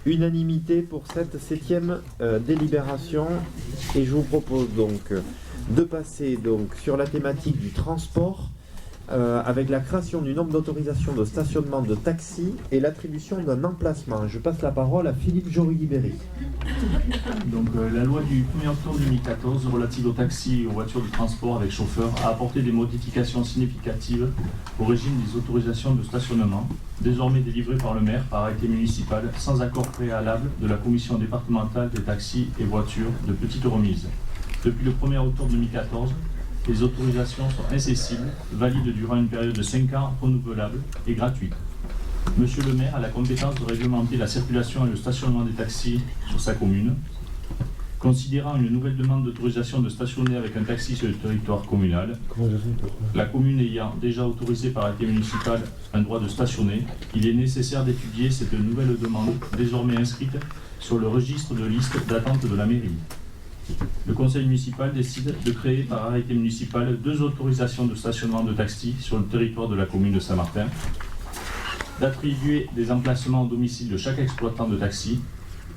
Unanimité pour cette 7e délibération. Et je vous propose donc de passer donc sur la thématique du transport avec la création du nombre d'autorisations de stationnement de taxis et l'attribution d'un emplacement. Je passe la parole à Philippe Jory-Guibéry. Donc la loi du 1er octobre 2014 relative aux taxis et aux voitures de transport avec chauffeur a apporté des modifications significatives au régime des autorisations de stationnement, désormais délivrées par le maire par arrêté municipal sans accord préalable de la commission départementale des taxis et voitures de petite remise. Depuis le 1er octobre 2014, les autorisations sont incessibles, valides durant une période de 5 ans, renouvelables et gratuites. Monsieur le maire a la compétence de réglementer la circulation et le stationnement des taxis sur sa commune. Considérant une nouvelle demande d'autorisation de stationner avec un taxi sur le territoire communal, la commune ayant déjà autorisé par arrêté municipal un droit de stationner, il est nécessaire d'étudier cette nouvelle demande, désormais inscrite sur le registre de liste d'attente de la mairie. Le conseil municipal décide de créer par arrêté municipal 2 autorisations de stationnement de taxis sur le territoire de la commune de Saint-Martin, d'attribuer des emplacements au domicile de chaque exploitant de taxi,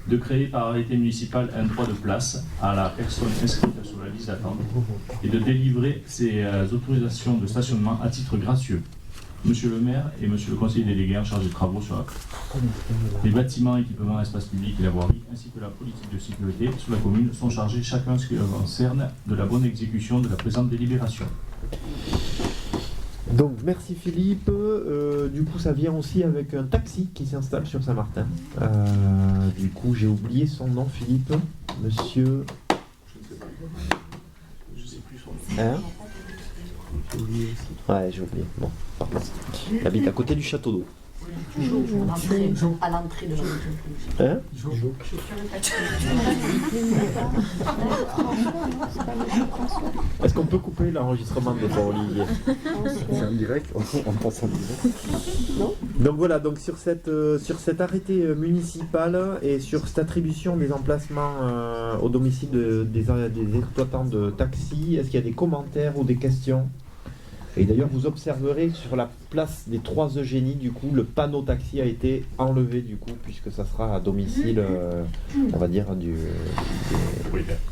de créer par arrêté municipal un droit de place à la personne inscrite sur la liste d'attente et de délivrer ces autorisations de stationnement à titre gracieux. Monsieur le maire et monsieur le conseiller délégué en charge des travaux sur les bâtiments, équipements, espaces publics et la voirie, ainsi que la politique de sécurité sur la commune sont chargés chacun ce qui leur concerne de la bonne exécution de la présente délibération. Donc merci Philippe. Du coup ça vient aussi avec un taxi qui s'installe sur Saint-Martin. Du coup j'ai oublié son nom, Philippe. Monsieur... Je sais plus son nom. Hein? Ouais, j'ai oublié. Bon, pardon. Il habite à côté du château d'eau. À l'entrée de la Hein? Est-ce qu'on peut couper l'enregistrement des fois, Olivier? C'est en direct, on passe en direct. Donc voilà, donc sur cet arrêté municipal et sur cette attribution des emplacements au domicile des exploitants de taxis, est-ce qu'il y a des commentaires ou des questions? Et d'ailleurs, vous observerez sur la place des 3 Eugénie, du coup, le panneau taxi a été enlevé, du coup, puisque ça sera à domicile, on va dire,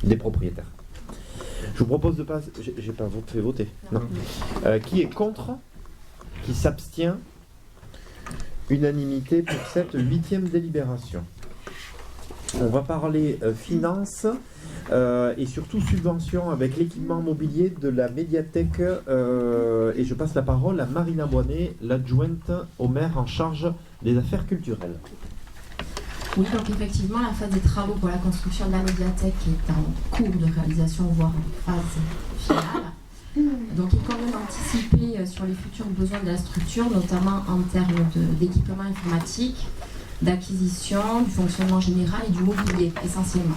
des propriétaires. Je vous propose de passer... J'ai pas fait voter. Non. Qui est contre? Qui s'abstient? Unanimité pour cette 8e délibération. On va parler finances et surtout subventions avec l'équipement mobilier de la médiathèque. Et je passe la parole à Marina Boinet, l'adjointe au maire en charge des affaires culturelles. Oui, donc effectivement, la phase des travaux pour la construction de la médiathèque est en cours de réalisation, voire en phase finale. Donc il convient d'anticiper sur les futurs besoins de la structure, notamment en termes d'équipement informatique, d'acquisition, du fonctionnement général et du mobilier essentiellement,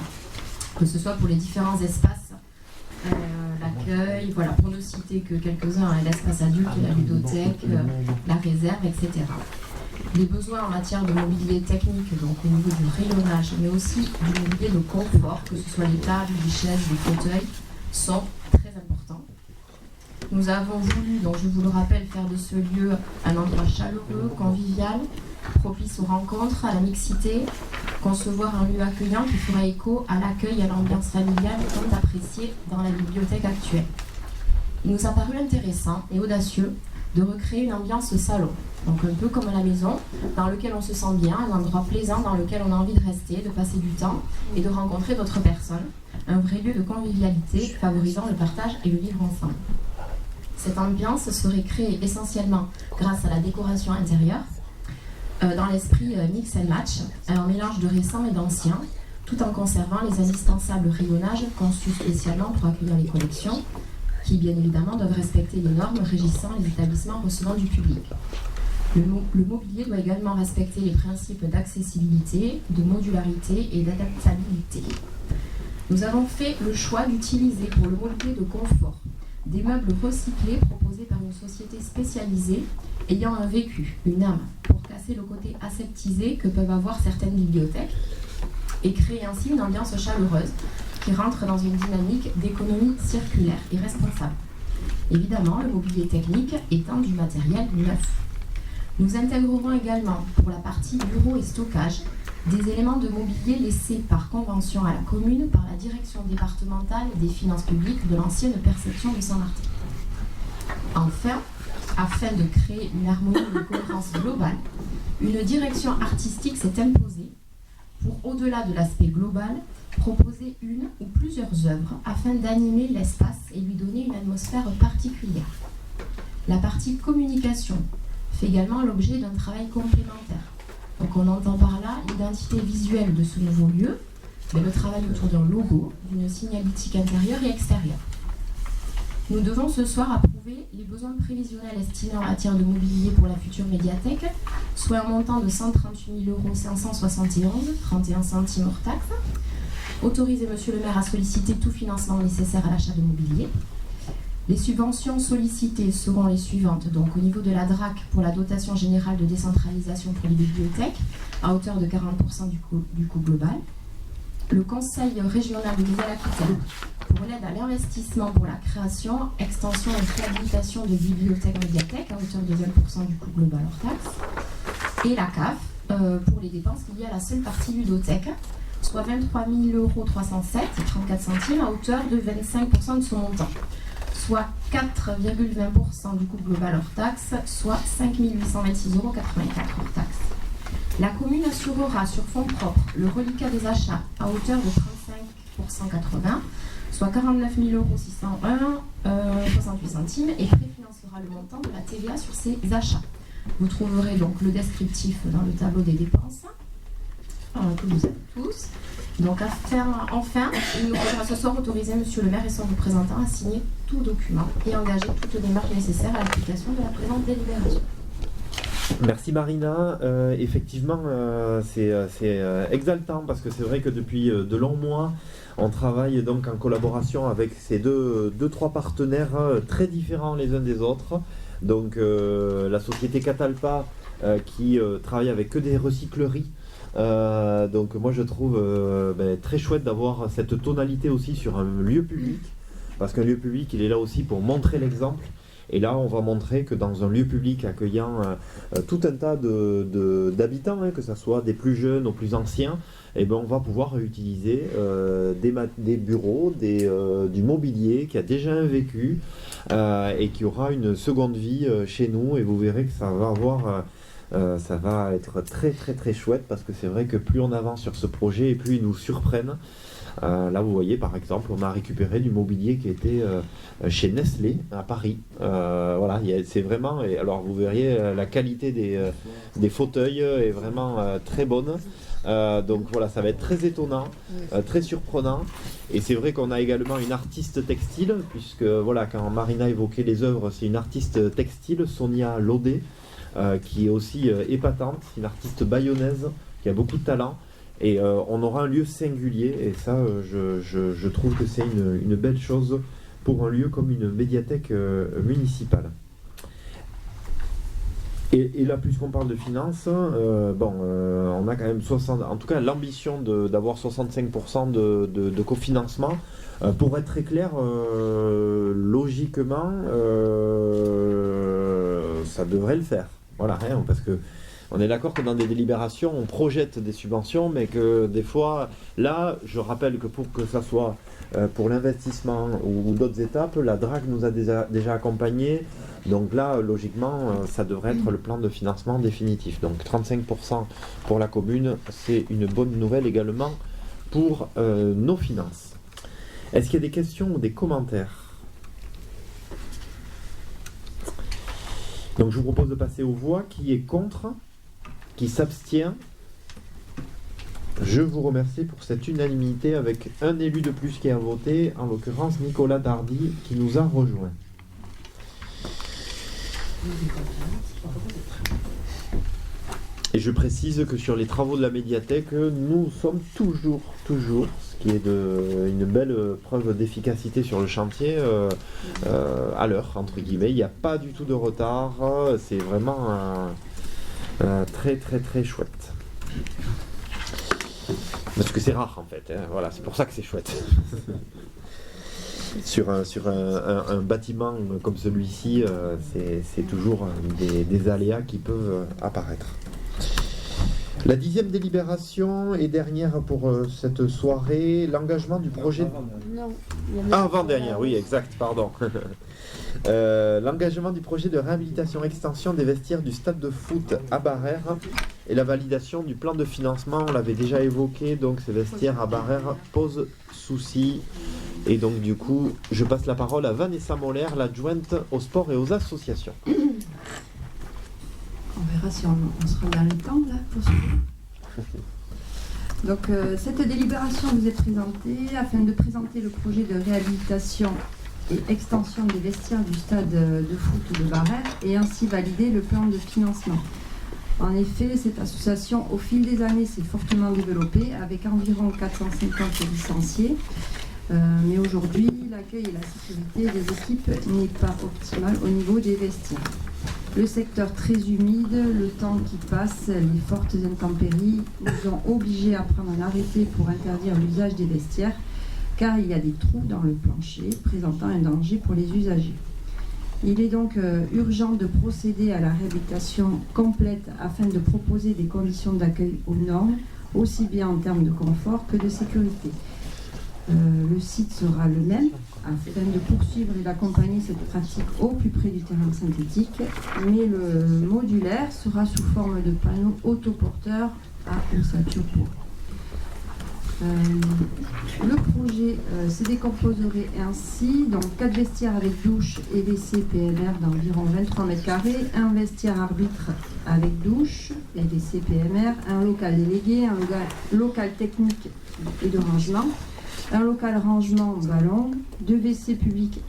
que ce soit pour les différents espaces, l'accueil, voilà, pour ne citer que quelques-uns, l'espace adulte, la ludothèque, la réserve, etc. Les besoins en matière de mobilier technique, donc au niveau du rayonnage, mais aussi du mobilier de confort, que ce soit les tables, les chaises, les fauteuils, sont très importants. Nous avons voulu, donc je vous le rappelle, faire de ce lieu un endroit chaleureux, convivial, propice aux rencontres, à la mixité, concevoir un lieu accueillant qui fera écho à l'accueil et à l'ambiance familiale tant appréciée dans la bibliothèque actuelle. Il nous a paru intéressant et audacieux de recréer une ambiance salon, donc un peu comme à la maison, dans lequel on se sent bien, un endroit plaisant dans lequel on a envie de rester, de passer du temps et de rencontrer d'autres personnes, un vrai lieu de convivialité favorisant le partage et le vivre ensemble. Cette ambiance serait créée essentiellement grâce à la décoration intérieure, dans l'esprit mix and match, un mélange de récent et d'ancien, tout en conservant les indispensables rayonnages conçus spécialement pour accueillir les collections, qui bien évidemment doivent respecter les normes régissant les établissements recevant du public. Le mobilier doit également respecter les principes d'accessibilité, de modularité et d'adaptabilité. Nous avons fait le choix d'utiliser pour le mobilier de confort des meubles recyclés proposés par une société spécialisée ayant un vécu, une âme, pour casser le côté aseptisé que peuvent avoir certaines bibliothèques et créer ainsi une ambiance chaleureuse qui rentre dans une dynamique d'économie circulaire et responsable. Évidemment, le mobilier technique étant du matériel neuf. Nous intégrerons également, pour la partie bureau et stockage, des éléments de mobilier laissés par convention à la commune par la direction départementale des finances publiques de l'ancienne perception de Saint-Martin. Enfin, afin de créer une harmonie et une cohérence globale, une direction artistique s'est imposée pour, au-delà de l'aspect global, proposer une ou plusieurs œuvres afin d'animer l'espace et lui donner une atmosphère particulière. La partie communication fait également l'objet d'un travail complémentaire. Donc on entend par là l'identité visuelle de ce nouveau lieu, mais le travail autour d'un logo, d'une signalétique intérieure et extérieure. Nous devons ce soir approuver les besoins prévisionnels estimés en matière de mobilier pour la future médiathèque, soit un montant de 138 571,31 € hors taxe. Autoriser Monsieur le maire à solliciter tout financement nécessaire à l'achat de mobilier. Les subventions sollicitées seront les suivantes. Donc au niveau de la DRAC pour la dotation générale de décentralisation pour les bibliothèques, à hauteur de 40% du coût global. Le Conseil régional de Nouvelle-Aquitaine pour l'aide à l'investissement pour la création, extension et réhabilitation de bibliothèques médiathèques à hauteur de 20% du coût global hors taxe. Et la CAF pour les dépenses liées à la seule partie ludothèque, soit 23 307,34 € à hauteur de 25% de son montant, soit 4,20% du coût global hors taxe, soit 5 826,84 € hors taxe. La commune assurera sur fonds propres le reliquat des achats à hauteur de 35,80 €, soit 49 601,68 € et préfinancera le montant de la TVA sur ces achats. Vous trouverez donc le descriptif dans le tableau des dépenses que vous avez tous. Donc enfin, il nous faudra ce soir autoriser Monsieur le maire et son représentant à signer tout document et engager toutes les démarches nécessaires à l'application de la présente délibération. Merci Marina. Effectivement, c'est exaltant parce que c'est vrai que depuis de longs mois, on travaille donc en collaboration avec ces trois partenaires très différents les uns des autres. Donc la société Catalpa qui travaille avec que des recycleries. Donc moi je trouve très chouette d'avoir cette tonalité aussi sur un lieu public, parce qu'un lieu public il est là aussi pour montrer l'exemple, et là on va montrer que dans un lieu public accueillant tout un tas d'habitants, que ce soit des plus jeunes aux plus anciens, on va pouvoir utiliser des bureaux, du mobilier qui a déjà un vécu et qui aura une seconde vie chez nous, et vous verrez que ça va avoir... ça va être très très très chouette, parce que c'est vrai que plus on avance sur ce projet et plus ils nous surprennent. Là vous voyez par exemple, on a récupéré du mobilier qui était chez Nestlé à Paris. Voilà, c'est vraiment, et alors vous verriez la qualité des fauteuils est vraiment très bonne. Donc voilà, ça va être très étonnant, très surprenant. Et c'est vrai qu'on a également une artiste textile, puisque voilà, quand Marina évoquait les œuvres, c'est une artiste textile, Sonia Laudet, qui est aussi épatante, une artiste bayonnaise qui a beaucoup de talent, et on aura un lieu singulier, et ça je trouve que c'est une belle chose pour un lieu comme une médiathèque municipale. Et là, puisqu'on parle de finances, on a quand même en tout cas l'ambition d'avoir 65% de cofinancement. Pour être très clair, logiquement, ça devrait le faire. Voilà, parce que on est d'accord que dans des délibérations, on projette des subventions, mais que des fois, là, je rappelle que pour que ça soit pour l'investissement ou d'autres étapes, la DRAC nous a déjà accompagnés Donc là, logiquement, ça devrait être le plan de financement définitif. Donc 35% pour la commune, c'est une bonne nouvelle également pour nos finances. Est-ce qu'il y a des questions ou des commentaires ? Donc je vous propose de passer aux voix. Qui est contre ? Qui s'abstient ? Je vous remercie pour cette unanimité avec un élu de plus qui a voté, en l'occurrence Nicolas Dardy, qui nous a rejoints. Et je précise que sur les travaux de la médiathèque, nous sommes toujours, ce qui est une belle preuve d'efficacité sur le chantier, à l'heure, entre guillemets. Il n'y a pas du tout de retard, c'est vraiment très très très chouette. Parce que c'est rare en fait, hein. Voilà, c'est pour ça que c'est chouette. Sur un bâtiment comme celui-ci, c'est toujours des aléas qui peuvent apparaître. La 10e délibération et dernière pour cette soirée, l'engagement du projet... Non. Avant-dernière, oui, exact, pardon. L'engagement du projet de réhabilitation extension des vestiaires du stade de foot à Barrères et la validation du plan de financement, on l'avait déjà évoqué, donc ces vestiaires à Barrères posent souci. Et donc du coup, je passe la parole à Vanessa Moller, l'adjointe au sport et aux associations. On verra si on sera dans le temps là pour suivre. Donc cette délibération vous est présentée afin de présenter le projet de réhabilitation et extension des vestiaires du stade de foot de Barrères et ainsi valider le plan de financement. En effet, cette association, au fil des années, s'est fortement développée avec environ 450 licenciés. Mais aujourd'hui, l'accueil et la sécurité des équipes n'est pas optimal au niveau des vestiaires. Le secteur très humide, le temps qui passe, les fortes intempéries nous ont obligés à prendre un arrêté pour interdire l'usage des vestiaires car il y a des trous dans le plancher présentant un danger pour les usagers. Il est donc urgent de procéder à la réhabilitation complète afin de proposer des conditions d'accueil aux normes, aussi bien en termes de confort que de sécurité. Le site sera le même afin de poursuivre et d'accompagner cette pratique au plus près du terrain synthétique, mais le modulaire sera sous forme de panneaux autoporteurs à ossature pour. Le projet se décomposerait ainsi dans 4 vestiaires avec douche et WC PMR d'environ 23 m², un vestiaire arbitre avec douche et WC PMR, un local délégué, un local technique et de rangement, un local rangement ballon, 2 WC publics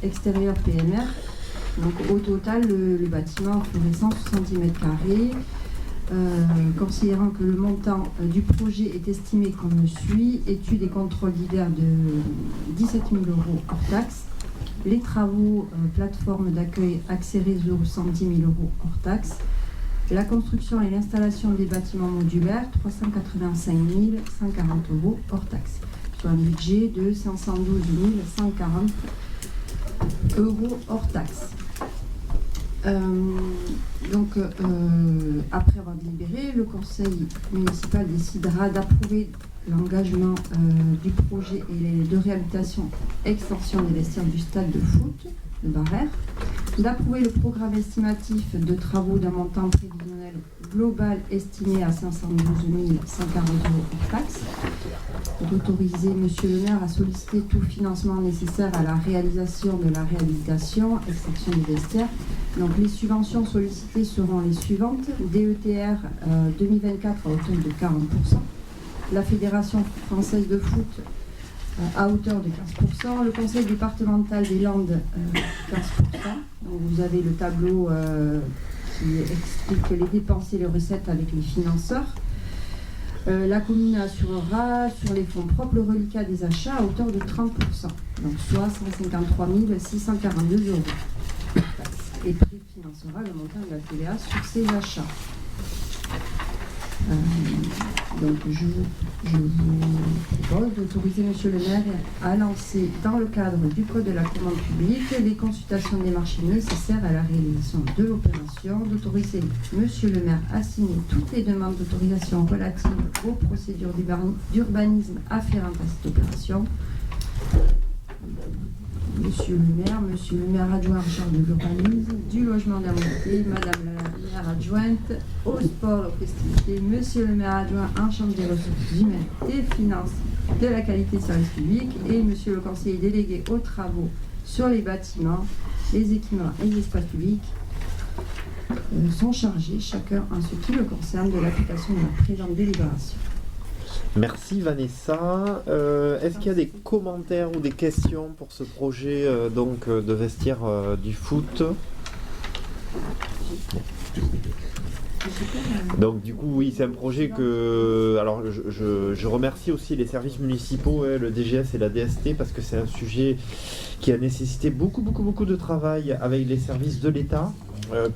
extérieurs PMR. Donc au total, le bâtiment ferait 170 m². Considérant que le montant du projet est estimé comme suit, études et contrôles divers de 17 000 € hors taxe, les travaux plateforme d'accueil accès réseau 110 000 € hors taxe, la construction et l'installation des bâtiments modulaires 385 140 € hors taxe, soit un budget de 512 140 € hors taxe. Après avoir délibéré, le conseil municipal décidera d'approuver l'engagement du projet et de réhabilitation extension des vestiaires du stade de foot de Barrères, d'approuver le programme estimatif de travaux d'un montant prévisionnel global estimé à 512 140 € hors taxe, d'autoriser Monsieur le maire à solliciter tout financement nécessaire à la réalisation de la réhabilitation, extension des vestiaires. Donc les subventions sollicitées seront les suivantes: DETR 2024 à hauteur de 40%, la Fédération française de foot à hauteur de 15%, le conseil départemental des Landes 15%. Donc vous avez le tableau qui explique les dépenses et les recettes avec les financeurs. La commune assurera sur les fonds propres le reliquat des achats à hauteur de 30%, donc soit 153 642 €. Et préfinancera le montant de la TVA sur ces achats. Donc je vous propose d'autoriser Monsieur le maire à lancer dans le cadre du Code de la commande publique les consultations des marchés nécessaires à la réalisation de l'opération, d'autoriser Monsieur le maire à signer toutes les demandes d'autorisation relatives aux procédures d'urbanisme afférentes à cette opération. Monsieur le maire adjoint en charge de l'urbanisme, du logement d'harmonie, madame la maire adjointe, au sport, aux festivités, monsieur le maire adjoint en charge des ressources humaines, des finances, de la qualité de service public et monsieur le conseiller délégué aux travaux sur les bâtiments, les équipements et les espaces publics sont chargés, chacun en ce qui le concerne, de l'application de la présente délibération. Merci Vanessa. Est-ce qu'il y a des commentaires ou des questions pour ce projet de vestiaire du foot? Donc du coup oui, c'est un projet que... Alors je remercie aussi les services municipaux, le DGS et la DST, parce que c'est un sujet qui a nécessité beaucoup de travail avec les services de l'État,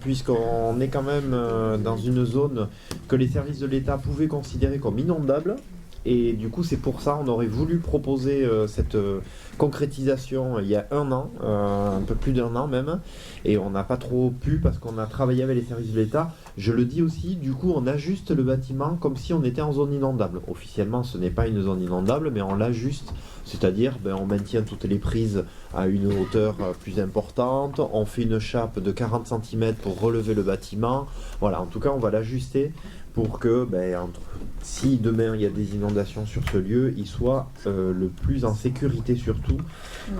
puisqu'on est quand même dans une zone que les services de l'État pouvaient considérer comme inondable. Et du coup, c'est pour ça on aurait voulu proposer cette concrétisation il y a un an, un peu plus d'un an même, et on n'a pas trop pu parce qu'on a travaillé avec les services de l'État. Je le dis aussi, du coup, on ajuste le bâtiment comme si on était en zone inondable. Officiellement, ce n'est pas une zone inondable, mais on l'ajuste, c'est-à-dire on maintient toutes les prises à une hauteur plus importante, on fait une chape de 40 cm pour relever le bâtiment. Voilà, en tout cas, on va l'ajuster pour que, si demain il y a des inondations sur ce lieu, il soit le plus en sécurité surtout,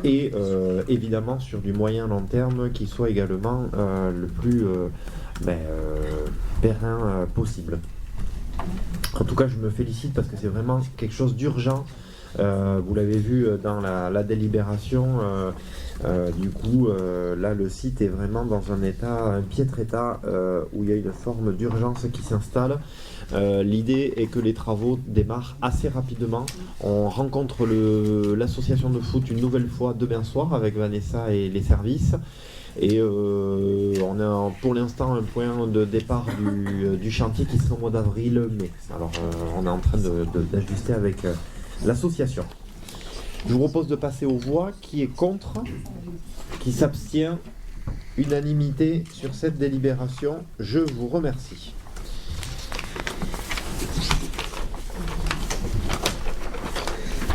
et évidemment sur du moyen long terme, qu'il soit également le plus périn possible. En tout cas, je me félicite parce que c'est vraiment quelque chose d'urgent. Vous l'avez vu dans la délibération, du coup, là le site est vraiment dans un piètre état où il y a une forme d'urgence qui s'installe. L'idée est que les travaux démarrent assez rapidement. On rencontre l'association de foot une nouvelle fois demain soir avec Vanessa et les services. Et on a pour l'instant un point de départ du chantier qui sera au mois d'avril-mai. Alors on est en train d'ajuster avec l'association. Je vous propose de passer aux voix. Qui est contre? Qui s'abstient? Unanimité sur cette délibération. Je vous remercie.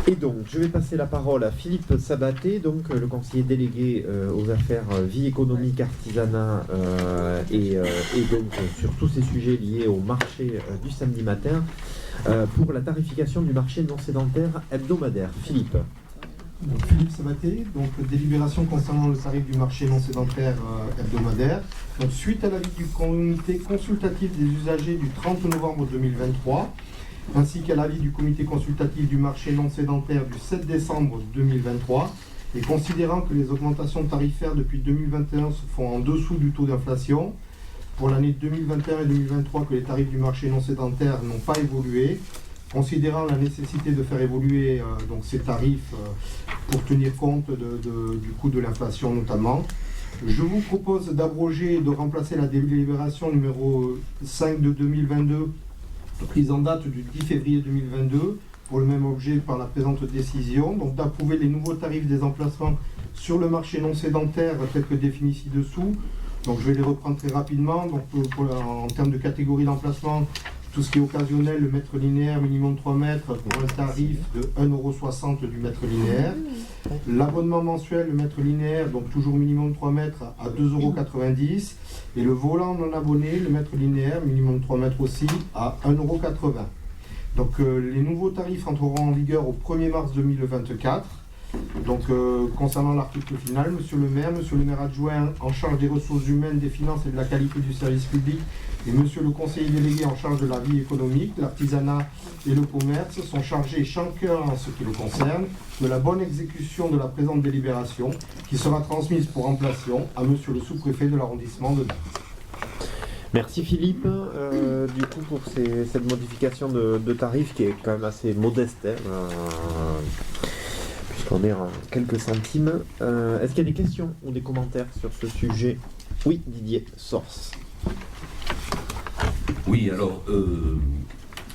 Et donc, je vais passer la parole à Philippe Sabaté, donc le conseiller délégué aux affaires vie économique, artisanat et donc sur tous ces sujets liés au marché du samedi matin pour la tarification du marché non sédentaire hebdomadaire. Philippe. Donc, Philippe Sabaté, donc délibération concernant le tarif du marché non sédentaire hebdomadaire. Donc, suite à l'avis du comité consultatif des usagers du 30 novembre 2023, ainsi qu'à l'avis du comité consultatif du marché non sédentaire du 7 décembre 2023, et considérant que les augmentations tarifaires depuis 2021 se font en dessous du taux d'inflation, pour l'année 2021 et 2023 que les tarifs du marché non sédentaire n'ont pas évolué, considérant la nécessité de faire évoluer donc ces tarifs pour tenir compte du coût de l'inflation notamment, je vous propose d'abroger et de remplacer la délibération numéro 5 de 2022 prise en date du 10 février 2022 pour le même objet par la présente décision, donc d'approuver les nouveaux tarifs des emplacements sur le marché non sédentaire tels que définis ci-dessous. Donc je vais les reprendre très rapidement. Donc en termes de catégorie d'emplacement, tout ce qui est occasionnel, le mètre linéaire minimum 3 mètres pour un tarif de 1,60 € du mètre linéaire. L'abonnement mensuel, le mètre linéaire, donc toujours minimum 3 mètres à 2,90 €. Et le volant non abonné, le mètre linéaire, minimum 3 mètres aussi, à 1,80 €. Donc les nouveaux tarifs entreront en vigueur au 1er mars 2024. Donc concernant l'article final, monsieur le maire adjoint en charge des ressources humaines, des finances et de la qualité du service public, et monsieur le conseiller délégué en charge de la vie économique, l'artisanat et le commerce sont chargés chacun en ce qui le concerne de la bonne exécution de la présente délibération qui sera transmise pour remplacement à monsieur le sous-préfet de l'arrondissement de Nantes. Merci Philippe, du coup pour cette modification de tarif qui est quand même assez modeste, puisqu'on est à quelques centimes. Est-ce qu'il y a des questions ou des commentaires sur ce sujet? Oui, Didier Source. Oui, alors,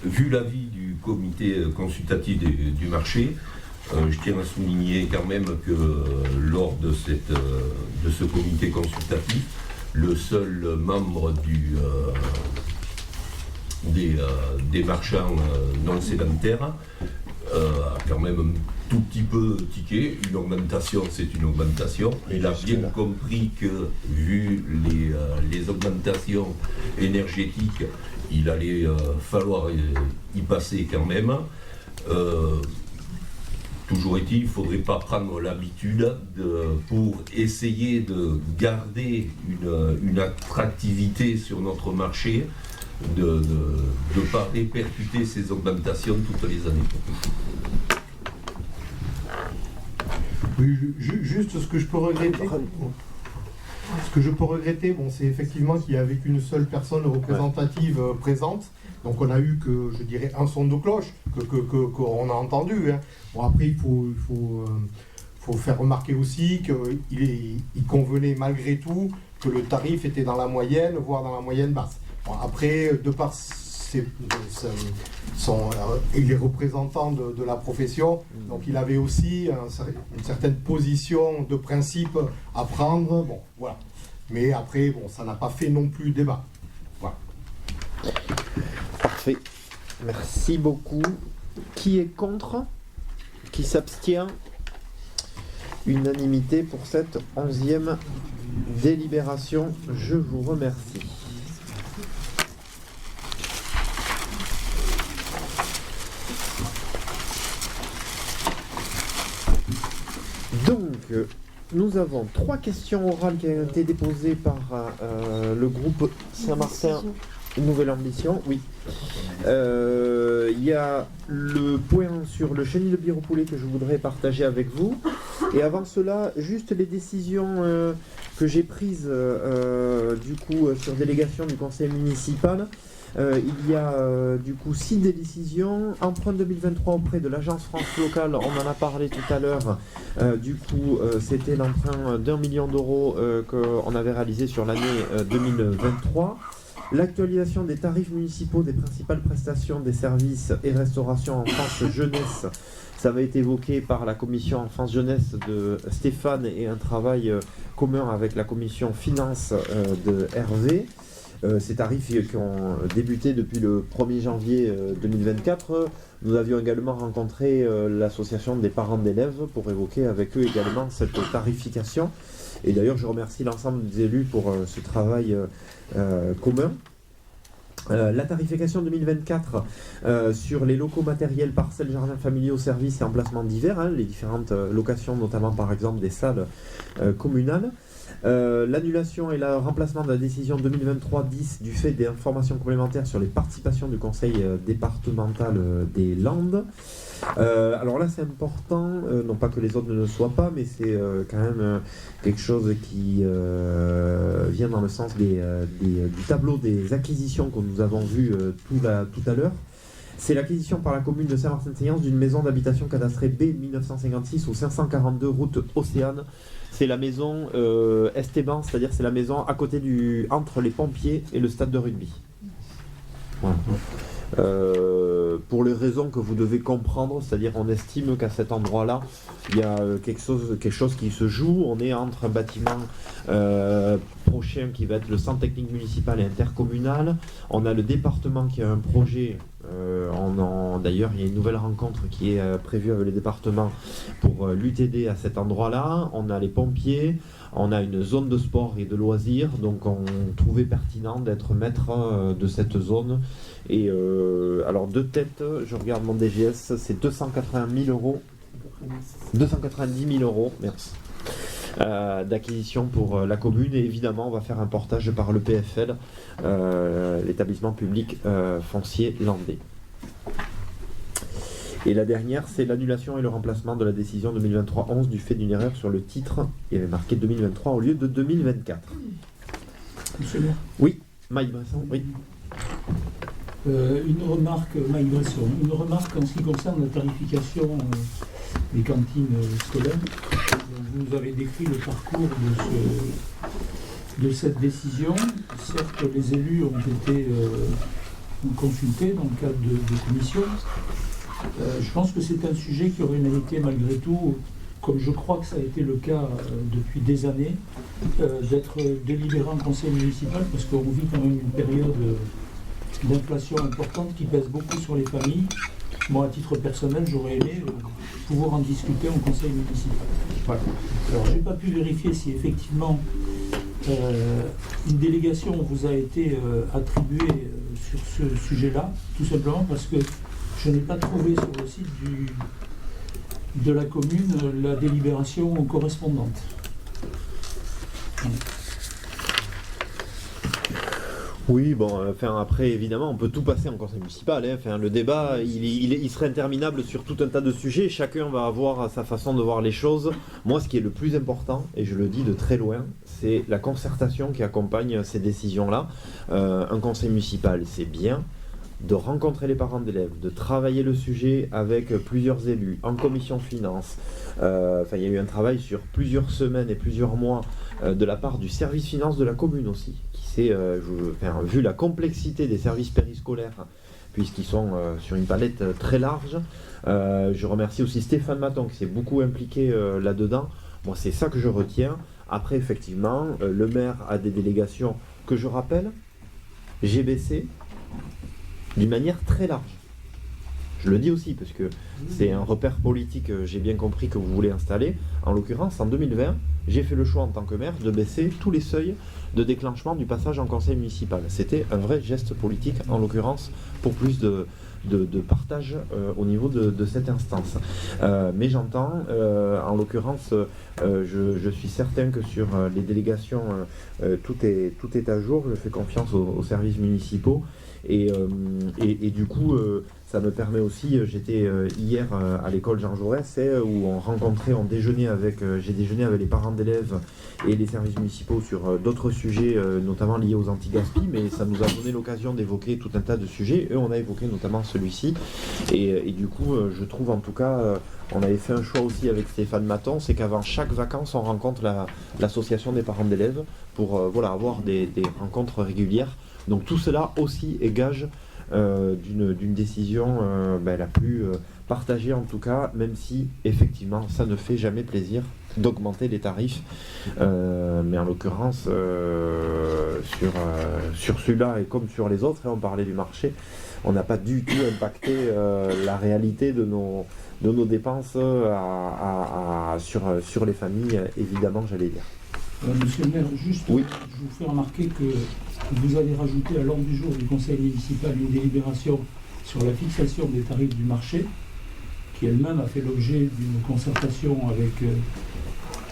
vu l'avis du comité consultatif du marché, je tiens à souligner quand même que lors de ce comité consultatif, le seul membre des marchands non sédentaires a quand même tout petit peu tiqué. Une augmentation, c'est une augmentation. Il a bien compris que, vu les augmentations énergétiques, il allait falloir y passer quand même. Toujours est-il, il ne faudrait pas prendre l'habitude pour essayer de garder une attractivité sur notre marché, de ne pas répercuter ces augmentations toutes les années. Oui, juste ce que je peux regretter. Ce que je peux regretter, bon, c'est effectivement qu'il n'y avait qu'une seule personne représentative présente. Donc on a eu que, je dirais, un son de cloche qu'on a entendu. Hein. Bon, après, il faut faire remarquer aussi qu'il convenait malgré tout que le tarif était dans la moyenne, voire dans la moyenne basse. Bon, après, de par il est représentant de la profession, donc il avait aussi une certaine position de principe à prendre. Bon, voilà. Mais après, bon, ça n'a pas fait non plus débat. Voilà. Parfait. Merci beaucoup. Qui est contre? Qui s'abstient? Unanimité pour cette 11e délibération. Je vous remercie. Donc, nous avons 3 questions orales qui ont été déposées par le groupe Saint-Martin Nouvelle Ambition. Oui. Il y a le point sur le chenil de Biropoulet que je voudrais partager avec vous. Et avant cela, juste les décisions que j'ai prises du coup sur délégation du conseil municipal. Il y a du coup 6 décisions. Emprunt 2023 auprès de l'agence France Locale, on en a parlé tout à l'heure. Du coup, c'était l'emprunt d'1 million d'euros qu'on avait réalisé sur l'année 2023. L'actualisation des tarifs municipaux des principales prestations des services et restauration enfance jeunesse, ça avait été évoqué par la commission enfance jeunesse de Stéphane et un travail commun avec la commission finance de Hervé. Ces tarifs qui ont débuté depuis le 1er janvier 2024. Nous avions également rencontré l'association des parents d'élèves pour évoquer avec eux également cette tarification. Et d'ailleurs, je remercie l'ensemble des élus pour ce travail commun. La tarification 2024 sur les locaux matériels, parcelles, jardins familiaux, services et emplacements divers, les différentes locations, notamment par exemple des salles communales. L'annulation et le remplacement de la décision 2023-10 du fait des informations complémentaires sur les participations du conseil départemental des Landes. Alors là c'est important, non pas que les autres ne le soient pas, mais c'est quand même quelque chose qui vient dans le sens du tableau des acquisitions que nous avons vu tout à l'heure. C'est l'acquisition par la commune de Saint-Martin-de-Seyance d'une maison d'habitation cadastrée B 1956 au 542 route Océane. C'est la maison Esteban, c'est-à-dire c'est la maison à côté entre les pompiers et le stade de rugby. Voilà. Pour les raisons que vous devez comprendre, c'est-à-dire on estime qu'à cet endroit-là, il y a quelque chose qui se joue. On est entre un bâtiment prochain qui va être le centre technique municipal et intercommunal. On a le département qui a un projet. D'ailleurs, il y a une nouvelle rencontre qui est prévue avec les départements pour l'UTD à cet endroit-là. On a les pompiers, on a une zone de sport et de loisirs. Donc on trouvait pertinent d'être maître de cette zone. Et alors de tête, je regarde mon DGS, c'est 290 000 euros. 290 000 euros, merci. D'acquisition pour la commune, et évidemment on va faire un portage par le PFL, l'établissement public foncier landais. Et la dernière, c'est l'annulation et le remplacement de la décision 2023-11 du fait d'une erreur sur le titre. Il y avait marqué 2023 au lieu de 2024. Monsieur le maire. Oui, Mike Bresson, oui. Une remarque en ce qui concerne la tarification des cantines scolaires. Vous avez décrit le parcours de cette décision. Certes, les élus ont été consultés dans le cadre de commissions. Je pense que c'est un sujet qui aurait mérité malgré tout, comme je crois que ça a été le cas depuis des années, d'être délibéré en conseil municipal, parce qu'on vit quand même une période d'inflation importante qui pèse beaucoup sur les familles. moi, à titre personnel, j'aurais aimé pouvoir en discuter en conseil municipal. Voilà. Alors, je n'ai pas pu vérifier si effectivement une délégation vous a été attribuée sur ce sujet-là, tout simplement parce que je n'ai pas trouvé sur le site de la commune la délibération correspondante. Oui, bon, après, évidemment, on peut tout passer en conseil municipal. Le débat, il serait interminable sur tout un tas de sujets. Chacun va avoir sa façon de voir les choses. Moi, ce qui est le plus important, et je le dis de très loin, c'est la concertation qui accompagne ces décisions-là. Un conseil municipal, c'est bien de rencontrer les parents d'élèves, de travailler le sujet avec plusieurs élus, en commission finance. Il y a eu un travail sur plusieurs semaines et plusieurs mois de la part du service finance de la commune aussi, qui s'est, vu la complexité des services périscolaires, puisqu'ils sont sur une palette très large. Je remercie aussi Stéphane Maton qui s'est beaucoup impliqué là-dedans. Moi, c'est ça que je retiens. Après, effectivement, le maire a des délégations que je rappelle, GBC, d'une manière très large. Je le dis aussi parce que c'est un repère politique, j'ai bien compris, que vous voulez installer. En l'occurrence, en 2020, j'ai fait le choix en tant que maire de baisser tous les seuils de déclenchement du passage en conseil municipal. C'était un vrai geste politique, en l'occurrence, pour plus de partage au niveau de cette instance. Mais j'entends, en l'occurrence, je suis certain que sur les délégations, tout est à jour. Je fais confiance aux services municipaux. Et du coup, ça me permet aussi, j'étais hier à l'école Jean Jaurès, où j'ai déjeuné avec les parents d'élèves et les services municipaux sur d'autres sujets, notamment liés aux anti-gaspi, mais ça nous a donné l'occasion d'évoquer tout un tas de sujets. On a évoqué notamment celui-ci. Et du coup, je trouve en tout cas, on avait fait un choix aussi avec Stéphane Maton, c'est qu'avant chaque vacances, on rencontre l'association des parents d'élèves pour avoir des rencontres régulières. Donc tout cela aussi est gage d'une décision la plus partagée en tout cas, même si effectivement ça ne fait jamais plaisir d'augmenter les tarifs. Mais en l'occurrence, sur celui-là et comme sur les autres, on parlait du marché, on n'a pas du tout impacté la réalité de nos dépenses sur les familles, évidemment, j'allais dire. Monsieur le maire, juste, oui. Je vous fais remarquer que vous avez rajouté à l'ordre du jour du conseil municipal une délibération sur la fixation des tarifs du marché, qui elle-même a fait l'objet d'une concertation avec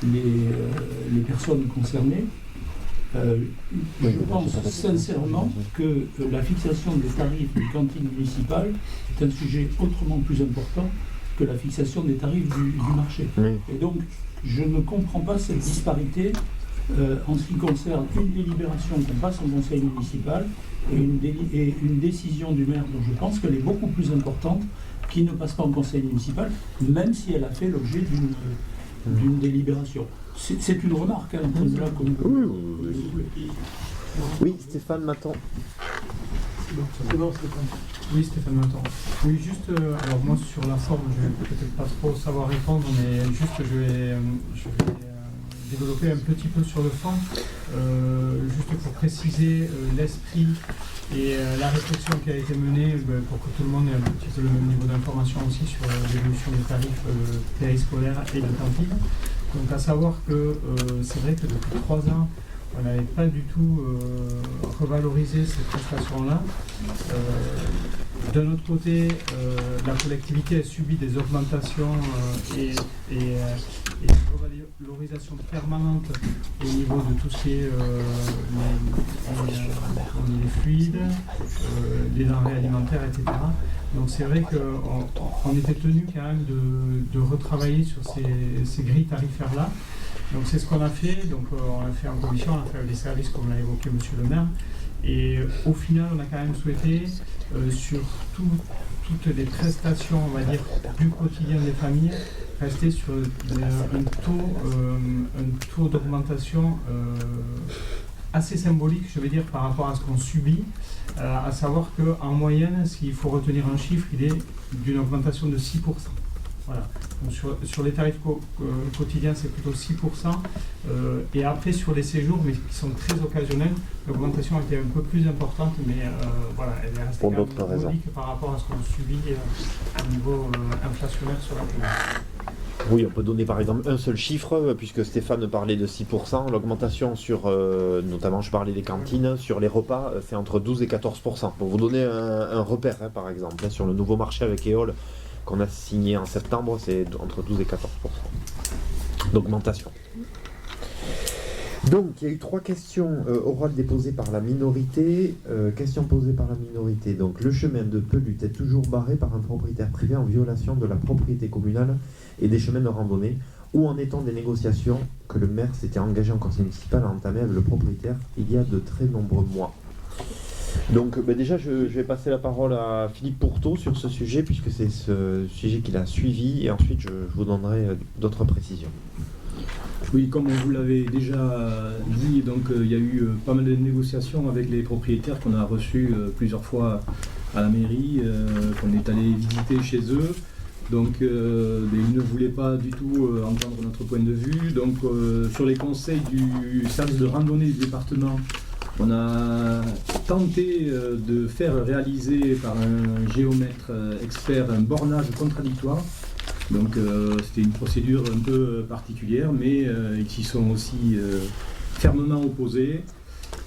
les personnes concernées. Je pense sincèrement que la fixation des tarifs des cantines municipales est un sujet autrement plus important que la fixation des tarifs du marché. Oui. Et donc, je ne comprends pas cette disparité en ce qui concerne une délibération qu'on passe en conseil municipal et une décision du maire dont je pense qu'elle est beaucoup plus importante, qui ne passe pas en conseil municipal, même si elle a fait l'objet d'une délibération. C'est une remarque, hein, là, comme oui, Stéphane Maton. C'est bon, Stéphane. Oui, Stéphane Maton. Oui, juste, alors moi sur la forme, je vais peut-être pas trop savoir répondre, mais juste je vais développer un petit peu sur le fond, juste pour préciser l'esprit et la réflexion qui a été menée pour que tout le monde ait un petit peu le même niveau d'information aussi sur l'évolution des tarifs périscolaires et de cantine. Donc à savoir que c'est vrai que depuis 3 ans, on n'avait pas du tout revalorisé ces prestations-là. D'un autre côté, la collectivité a subi des augmentations et une revalorisation permanente au niveau de tout ce qui est les fluides, les denrées alimentaires, etc. Donc c'est vrai qu'on était tenu quand même de retravailler sur ces grilles tarifaires-là. Donc c'est ce qu'on a fait, donc on l'a fait en commission, on a fait avec les services comme l'a évoqué monsieur le maire, et au final on a quand même souhaité sur toutes les prestations, on va dire, du quotidien des familles, rester sur un taux d'augmentation assez symbolique, je vais dire, par rapport à ce qu'on subit, à savoir qu'en moyenne, s'il faut retenir un chiffre, il est d'une augmentation de 6%. Voilà. Donc sur les tarifs quotidiens, c'est plutôt 6%. Et après, sur les séjours, mais qui sont très occasionnels, l'augmentation a été un peu plus importante, mais voilà, elle est restée pour d'autres raisons par rapport à ce qu'on subit au niveau inflationnaire sur la commune. Oui, on peut donner par exemple un seul chiffre, puisque Stéphane parlait de 6%. L'augmentation sur, notamment je parlais des cantines, sur les repas, c'est entre 12 et 14%. Pour vous donner un repère, hein, par exemple, hein, sur le nouveau marché avec Éole qu'on a signé en septembre, c'est entre 12 et 14% d'augmentation. Donc, il y a eu 3 questions orales déposées par la minorité. Questions posées par la minorité. Donc, le chemin de Pelut est toujours barré par un propriétaire privé en violation de la propriété communale et des chemins de randonnée. Où en est-on des négociations que le maire s'était engagé en conseil municipal à entamer avec le propriétaire il y a de très nombreux mois? Donc déjà, je vais passer la parole à Philippe Pourtot sur ce sujet, puisque c'est ce sujet qu'il a suivi, et ensuite je vous donnerai d'autres précisions. Oui, comme vous l'avez déjà dit, donc il y a eu pas mal de négociations avec les propriétaires qu'on a reçus plusieurs fois à la mairie, qu'on est allé visiter chez eux. Donc ils ne voulaient pas du tout entendre notre point de vue. Donc sur les conseils du service de randonnée du département, on a tenté de faire réaliser par un géomètre expert un bornage contradictoire. Donc c'était une procédure un peu particulière, mais ils s'y sont aussi fermement opposés.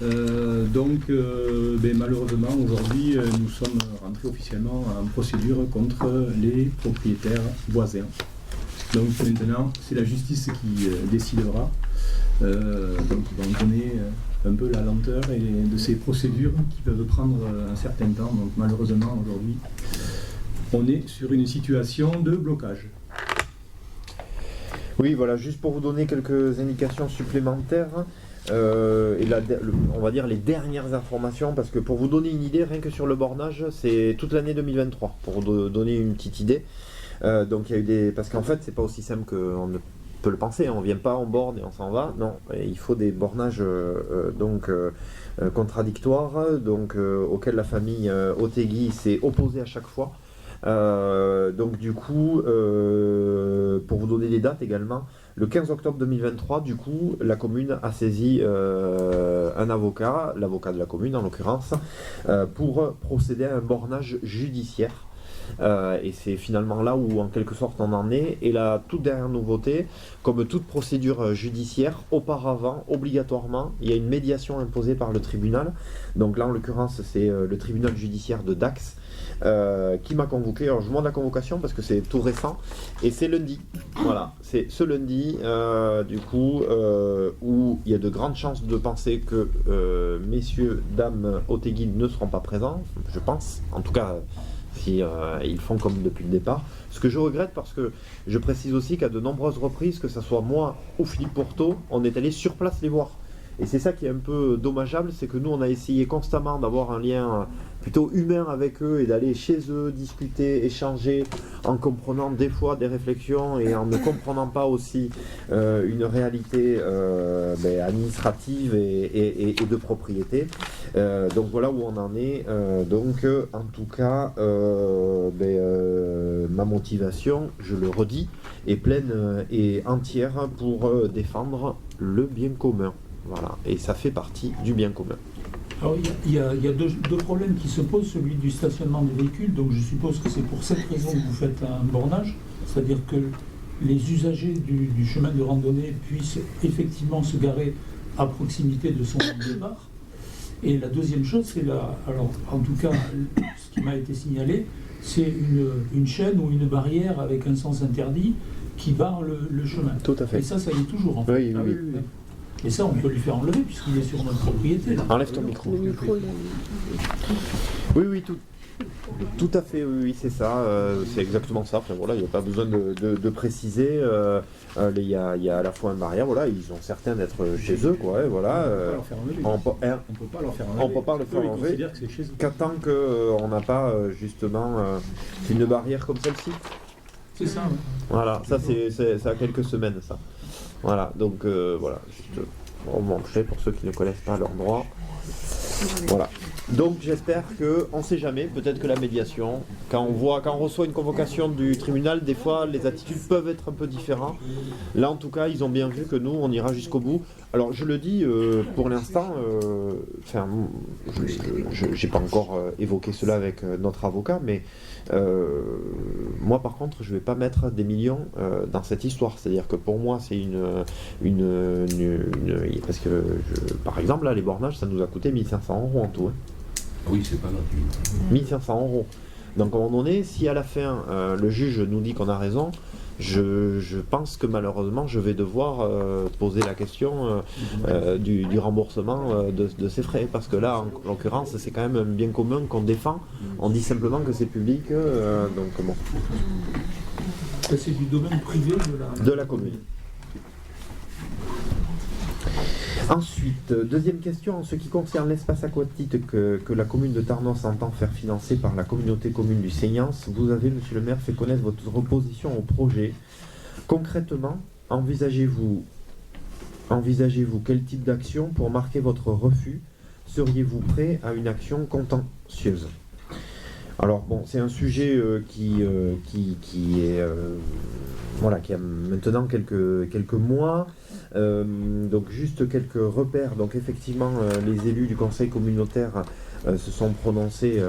Malheureusement, aujourd'hui, nous sommes rentrés officiellement en procédure contre les propriétaires voisins. Donc maintenant, c'est la justice qui décidera. Donc on va donner un peu la lenteur et de ces procédures qui peuvent prendre un certain temps. Donc malheureusement, aujourd'hui, on est sur une situation de blocage. Oui, voilà, juste pour vous donner quelques indications supplémentaires, on va dire les dernières informations, parce que pour vous donner une idée, rien que sur le bornage, c'est toute l'année 2023, pour vous donner une petite idée. Donc il y a eu parce qu'en fait, c'est pas aussi simple qu'on ne peut le penser, on vient pas, on borne et on s'en va, non, il faut des bornages contradictoires, auxquels la famille Otegui s'est opposée à chaque fois. Donc du coup, pour vous donner les dates également, le 15 octobre 2023, du coup, la commune a saisi un avocat, l'avocat de la commune en l'occurrence, pour procéder à un bornage judiciaire. Et c'est finalement là où en quelque sorte on en est. Et la toute dernière nouveauté, comme toute procédure judiciaire, auparavant, obligatoirement, il y a une médiation imposée par le tribunal. Donc là en l'occurrence c'est le tribunal judiciaire de Dax qui m'a convoqué. Alors je vous demande la convocation parce que c'est tout récent et c'est lundi. Voilà, c'est ce lundi où il y a de grandes chances de penser que messieurs, dames Otegui ne seront pas présents, je pense, en tout cas si ils font comme depuis le départ. Ce que je regrette parce que je précise aussi qu'à de nombreuses reprises, que ce soit moi ou Philippe Pourtot, on est allé sur place les voir. Et c'est ça qui est un peu dommageable, c'est que nous on a essayé constamment d'avoir un lien plutôt humain avec eux et d'aller chez eux, discuter, échanger, en comprenant des fois des réflexions et en ne comprenant pas aussi une réalité administrative et de propriété. Donc voilà où on en est. En tout cas, ma motivation, je le redis, est pleine et entière pour défendre le bien commun. Voilà, et ça fait partie du bien commun. Alors il y a deux problèmes qui se posent, celui du stationnement des véhicules, donc je suppose que c'est pour cette raison que vous faites un bornage, c'est-à-dire que les usagers du chemin de randonnée puissent effectivement se garer à proximité de son départ. Et la deuxième chose, c'est alors en tout cas, ce qui m'a été signalé, c'est une chaîne ou une barrière avec un sens interdit qui barre le chemin. Tout à fait. Et ça y est toujours en fait. Oui. Et ça, on peut lui faire enlever puisqu'il est sur notre propriété. Là. Enlève ton micro. Oui, tout à fait, oui, c'est ça. C'est exactement ça. Enfin, voilà, il n'y a pas besoin de préciser. Il y a à la fois une barrière, voilà, ils ont certains d'être chez eux, quoi. Voilà. On ne peut pas leur faire enlever. Qu'attend qu'on n'a pas justement une barrière comme celle-ci. C'est ça. Ouais. Voilà, ça c'est à quelques semaines, ça. Voilà, donc juste remontrer pour ceux qui ne connaissent pas leurs droits. Voilà. Donc j'espère que, on ne sait jamais, peut-être que la médiation, quand on reçoit une convocation du tribunal, des fois les attitudes peuvent être un peu différentes. Là en tout cas, ils ont bien vu que nous, on ira jusqu'au bout. Alors je le dis, pour l'instant, j'ai pas encore évoqué cela avec notre avocat, mais moi par contre, je vais pas mettre des millions dans cette histoire. C'est-à-dire que pour moi, c'est parce que par exemple là, les bornages, ça nous a coûté 1 500 € en tout. Hein. Oui, c'est pas gratuit. 1 500 €. Donc à un moment donné, si à la fin le juge nous dit qu'on a raison, je pense que malheureusement je vais devoir poser la question du remboursement de ces frais, parce que là en l'occurrence c'est quand même un bien commun qu'on défend, on dit simplement que c'est public, donc bon. C'est du domaine privé de la commune. Ensuite, deuxième question, en ce qui concerne l'espace aquatique que la commune de Tarnos entend faire financer par la communauté commune du Seignance, vous avez, monsieur le maire, fait connaître votre opposition au projet. Concrètement, envisagez-vous quel type d'action pour marquer votre refus? Seriez-vous prêt à une action contentieuse? Alors bon, c'est un sujet qui a maintenant quelques mois. Donc juste quelques repères. Donc effectivement, les élus du conseil communautaire se sont prononcés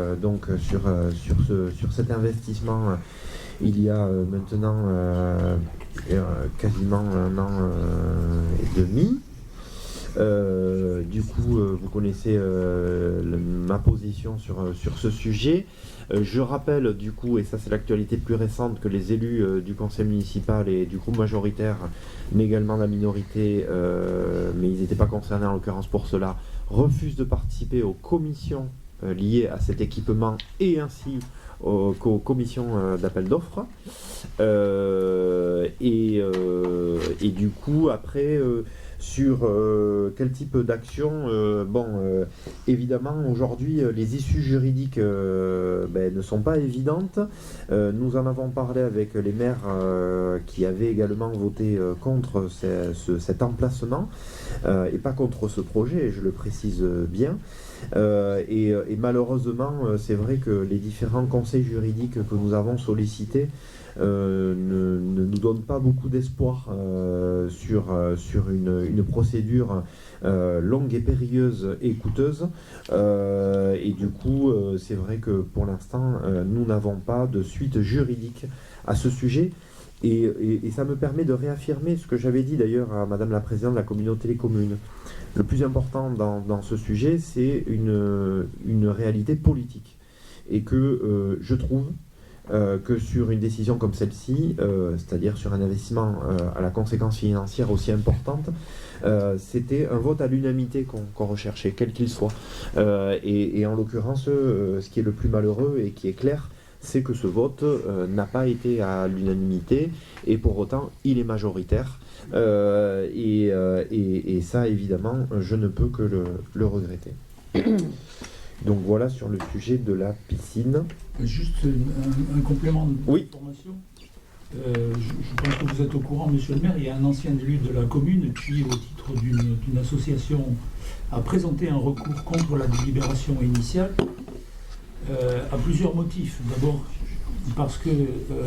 sur cet investissement il y a maintenant quasiment 1 an et demi. Du coup, vous connaissez ma position sur ce sujet. Je rappelle du coup, et ça c'est l'actualité plus récente, que les élus du conseil municipal et du groupe majoritaire, mais également la minorité, mais ils n'étaient pas concernés en l'occurrence pour cela, refusent de participer aux commissions liées à cet équipement et ainsi aux commissions d'appel d'offres. Et du coup, après... sur quel type d'action, évidemment aujourd'hui les issues juridiques ne sont pas évidentes. Nous en avons parlé avec les maires qui avaient également voté contre cet emplacement et pas contre ce projet, je le précise bien. Et malheureusement, c'est vrai que les différents conseils juridiques que nous avons sollicités ne nous donnent pas beaucoup d'espoir sur une procédure longue et périlleuse et coûteuse. Et du coup, c'est vrai que pour l'instant, nous n'avons pas de suite juridique à ce sujet. Et ça me permet de réaffirmer ce que j'avais dit d'ailleurs à Madame la Présidente de la communauté des communes. Le plus important dans ce sujet, c'est une réalité politique. Et que je trouve que sur une décision comme celle-ci, c'est-à-dire sur un investissement à la conséquence financière aussi importante, c'était un vote à l'unanimité qu'on recherchait, quel qu'il soit. Et en l'occurrence, ce qui est le plus malheureux et qui est clair, c'est que ce vote n'a pas été à l'unanimité et pour autant il est majoritaire. Et ça, évidemment, je ne peux que le regretter. Donc voilà sur le sujet de la piscine. Juste un complément d'information. Je pense que vous êtes au courant, monsieur le maire, il y a un ancien élu de la commune qui, au titre d'une association, a présenté un recours contre la délibération initiale à plusieurs motifs. D'abord, parce que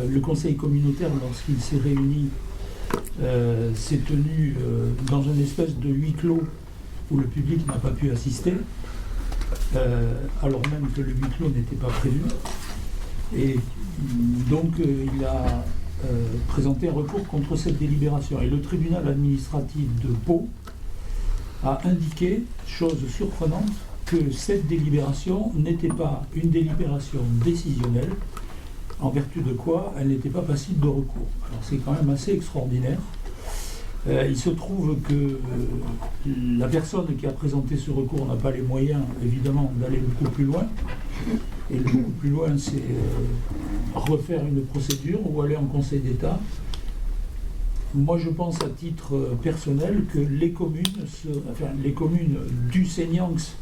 le conseil communautaire, lorsqu'il s'est réuni, s'est tenu dans une espèce de huis clos où le public n'a pas pu assister, alors même que le huis clos n'était pas prévu. Et donc il a présenté un recours contre cette délibération. Et le tribunal administratif de Pau a indiqué, chose surprenante, que cette délibération n'était pas une délibération décisionnelle, en vertu de quoi elle n'était pas passible de recours. Alors c'est quand même assez extraordinaire. Il se trouve que la personne qui a présenté ce recours n'a pas les moyens, évidemment, d'aller beaucoup plus loin. Et le beaucoup plus loin, c'est refaire une procédure ou aller en Conseil d'État. Moi, je pense à titre personnel que les communes du Seignance,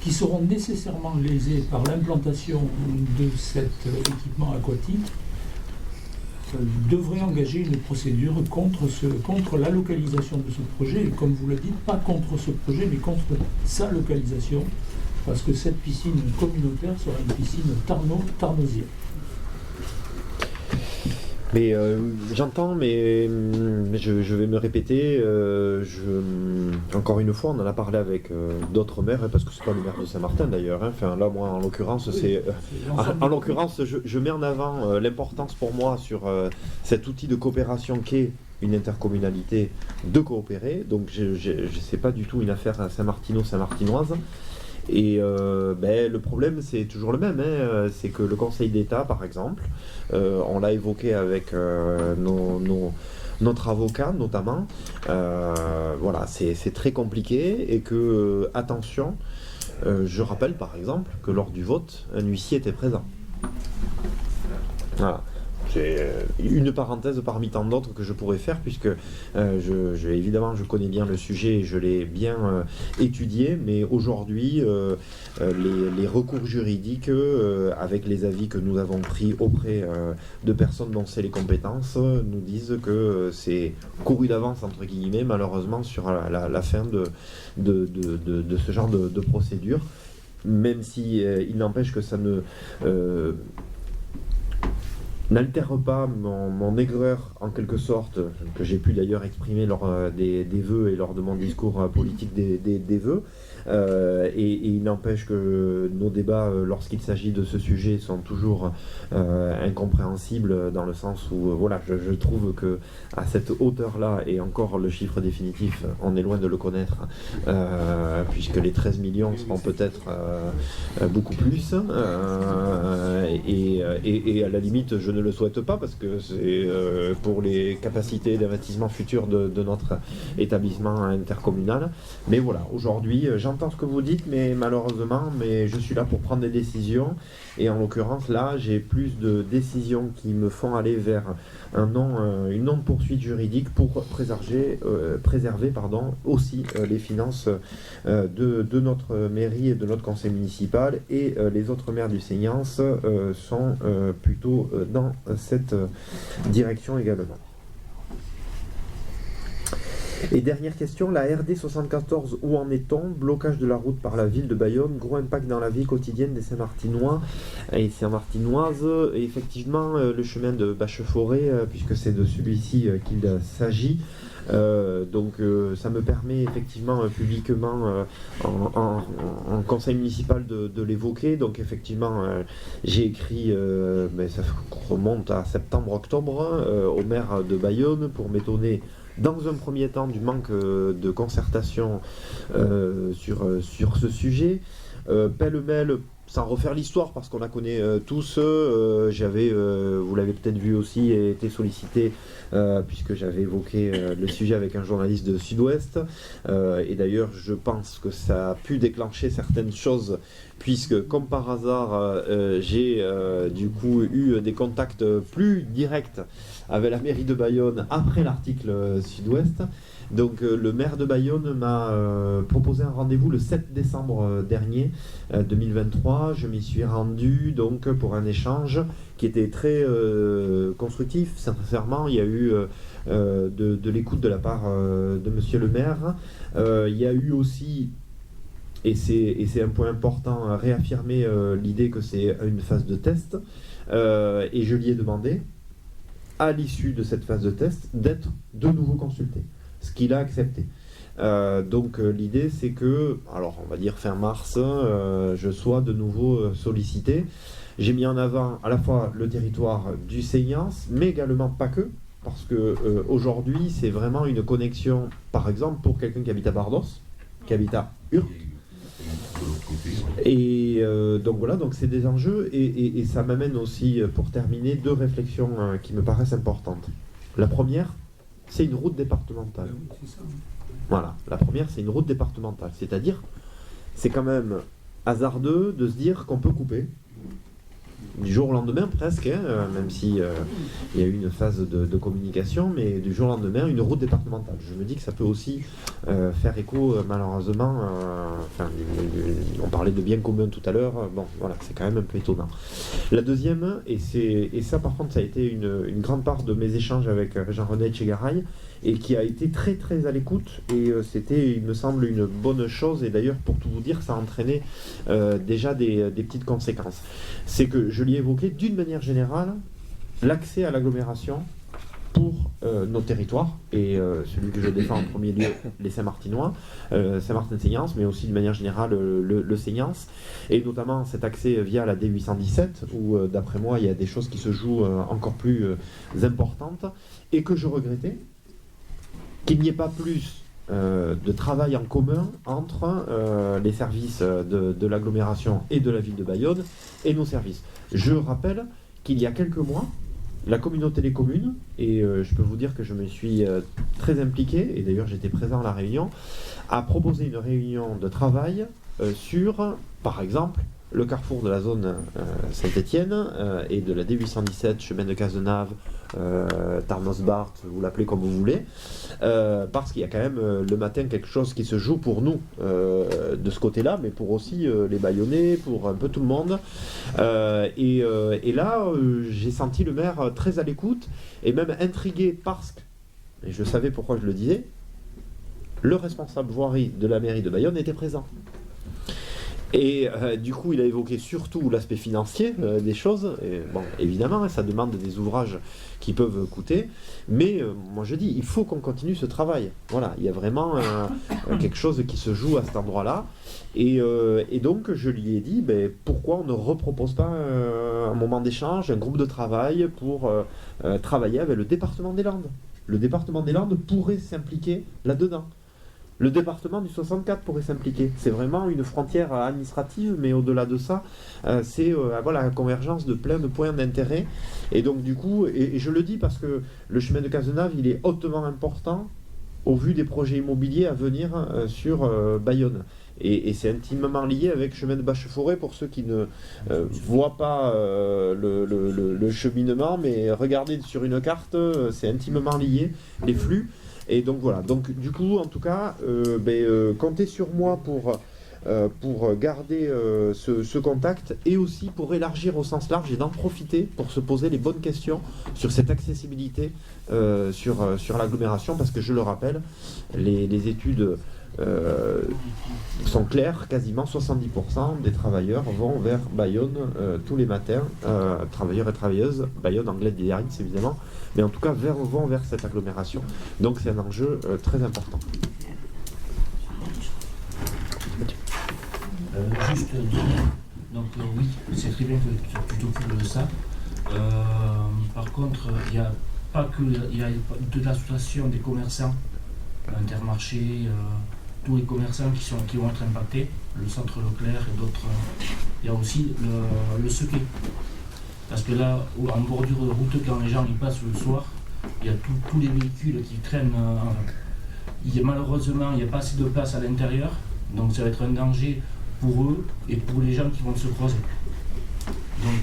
qui seront nécessairement lésées par l'implantation de cet équipement aquatique, devrait engager une procédure contre la localisation de ce projet, et comme vous le dites, pas contre ce projet, mais contre sa localisation, parce que cette piscine communautaire sera une piscine tarnosienne. Mais j'entends, mais je vais me répéter. Encore une fois, on en a parlé avec d'autres maires, hein, parce que c'est pas le maire de Saint-Martin d'ailleurs. Hein. Enfin, là, moi, en l'occurrence, en l'occurrence, je mets en avant l'importance pour moi sur cet outil de coopération qu'est une intercommunalité de coopérer. Donc, je sais pas du tout une affaire à Saint-Martinoise. Et le problème, c'est toujours le même, hein, c'est que le Conseil d'État, par exemple, on l'a évoqué avec notre avocat notamment, voilà, c'est très compliqué et que, attention, je rappelle par exemple que lors du vote, un huissier était présent. Voilà. C'est une parenthèse parmi tant d'autres que je pourrais faire, puisque évidemment je connais bien le sujet et je l'ai bien étudié, mais aujourd'hui les recours juridiques avec les avis que nous avons pris auprès de personnes dont c'est les compétences nous disent que c'est couru d'avance entre guillemets malheureusement sur la fin de ce genre de procédure, même si il n'empêche que ça ne n'altère pas mon aigreur en quelque sorte, que j'ai pu d'ailleurs exprimer lors des vœux et lors de mon discours politique des vœux. Et il n'empêche que nos débats, lorsqu'il s'agit de ce sujet, sont toujours incompréhensibles dans le sens où voilà, je trouve que à cette hauteur-là, et encore le chiffre définitif, on est loin de le connaître, puisque les 13 millions seront peut-être beaucoup plus, et à la limite, je ne le souhaite pas parce que c'est pour les capacités d'investissement futures de notre établissement intercommunal. Mais voilà, aujourd'hui, j'entends ce que vous dites, mais malheureusement, je suis là pour prendre des décisions, et en l'occurrence, là, j'ai plus de décisions qui me font aller vers une non-poursuite juridique pour préserver aussi les finances de notre mairie et de notre conseil municipal, et les autres maires du Seignance sont plutôt dans cette direction également. Et dernière question, la RD 74, où en est-on? Blocage de la route par la ville de Bayonne, gros impact dans la vie quotidienne des Saint-Martinois et Saint-Martinoises. Et effectivement, le chemin de Bâche-Forêt, puisque c'est de celui-ci qu'il s'agit. Donc ça me permet effectivement publiquement en conseil municipal de l'évoquer. Donc effectivement j'ai écrit, ça remonte à septembre-octobre, au maire de Bayonne pour m'étonner dans un premier temps du manque de concertation sur ce sujet. Pêle-mêle, sans refaire l'histoire parce qu'on la connaît tous, j'avais, vous l'avez peut-être vu aussi, été sollicité puisque j'avais évoqué le sujet avec un journaliste de Sud-Ouest, et d'ailleurs je pense que ça a pu déclencher certaines choses, puisque comme par hasard j'ai du coup eu des contacts plus directs avec la mairie de Bayonne après l'article Sud-Ouest. Donc le maire de Bayonne m'a proposé un rendez-vous le 7 décembre dernier 2023. Je m'y suis rendu donc pour un échange qui était très constructif. Sincèrement, il y a eu de l'écoute de la part de monsieur le maire. Il y a eu aussi, et c'est un point important, réaffirmer l'idée que c'est une phase de test. Et je lui ai demandé, à l'issue de cette phase de test, d'être de nouveau consulté. Ce qu'il a accepté. Donc l'idée c'est que, alors on va dire fin mars, je sois de nouveau sollicité. J'ai mis en avant à la fois le territoire du Seignance, mais également pas que, parce que aujourd'hui c'est vraiment une connexion, par exemple pour quelqu'un qui habite à Bardos, qui habite à Urk. Et donc voilà, donc c'est des enjeux, et ça m'amène aussi, pour terminer, deux réflexions qui me paraissent importantes. La première, c'est une route départementale. Voilà, la première, c'est une route départementale. C'est-à-dire, c'est quand même hasardeux de se dire qu'on peut couper du jour au lendemain presque, même si il y a eu une phase de communication, mais du jour au lendemain, une route départementale. Je me dis que ça peut aussi faire écho, malheureusement, on parlait de bien commun tout à l'heure, bon voilà, c'est quand même un peu étonnant. La deuxième, et ça par contre ça a été une grande part de mes échanges avec Jean-René Etchegaray, et qui a été très très à l'écoute, et c'était, il me semble, une bonne chose, et d'ailleurs pour tout vous dire, ça a entraîné déjà des petites conséquences. C'est que je l'ai évoqué d'une manière générale, l'accès à l'agglomération pour nos territoires, et celui que je défends en premier lieu, les Saint-Martinois, Saint-Martin-Seignances, mais aussi de manière générale le Seignances, et notamment cet accès via la D817, où d'après moi il y a des choses qui se jouent encore plus importantes, et que je regrettais qu'il n'y ait pas plus de travail en commun entre les services de l'agglomération et de la ville de Bayonne et nos services. Je rappelle qu'il y a quelques mois, la communauté des communes, et je peux vous dire que je me suis très impliqué, et d'ailleurs j'étais présent à la réunion, a proposé une réunion de travail sur, par exemple, le carrefour de la zone Saint-Étienne et de la D817, chemin de Cazenave, Tarnos-Bart, vous l'appelez comme vous voulez, parce qu'il y a quand même le matin quelque chose qui se joue pour nous de ce côté-là, mais pour aussi les Bayonnais, pour un peu tout le monde. Et là, j'ai senti le maire très à l'écoute et même intrigué parce que, et je savais pourquoi je le disais, le responsable voirie de la mairie de Bayonne était présent. Et du coup, il a évoqué surtout l'aspect financier des choses. Et, bon, évidemment, ça demande des ouvrages qui peuvent coûter. Mais moi, je dis, il faut qu'on continue ce travail. Voilà, il y a vraiment quelque chose qui se joue à cet endroit-là. Et donc, je lui ai dit, pourquoi on ne repropose pas un moment d'échange, un groupe de travail pour travailler avec le département des Landes. Le département des Landes pourrait s'impliquer là-dedans. Le département du 64 pourrait s'impliquer. C'est vraiment une frontière administrative, mais au-delà de ça, c'est voilà, la convergence de plein de points d'intérêt. Et donc du coup, et je le dis parce que le chemin de Cazenave, il est hautement important au vu des projets immobiliers à venir sur Bayonne. Et c'est intimement lié avec le chemin de Bacheforêt pour ceux qui ne voient pas le cheminement, mais regardez sur une carte, c'est intimement lié, les flux. Et donc voilà, donc du coup en tout cas, comptez sur moi pour garder ce contact et aussi pour élargir au sens large et d'en profiter pour se poser les bonnes questions sur cette accessibilité sur l'agglomération, parce que je le rappelle, les études sont claires, quasiment 70% des travailleurs vont vers Bayonne tous les matins, travailleurs et travailleuses, Bayonne, anglais de Biarritz évidemment, mais en tout cas vont vers cette agglomération. Donc c'est un enjeu très important. Juste donc oui, c'est très bien que tu t'occupes de ça. Par contre, il n'y a pas que de l'association des commerçants, Intermarché, tous les commerçants qui vont être impactés, le centre Leclerc et d'autres. Il y a aussi le sequet. Parce que là, en bordure de route, quand les gens y passent le soir, il y a tous les véhicules qui traînent. Malheureusement, il n'y a pas assez de place à l'intérieur, donc ça va être un danger pour eux et pour les gens qui vont se croiser. Donc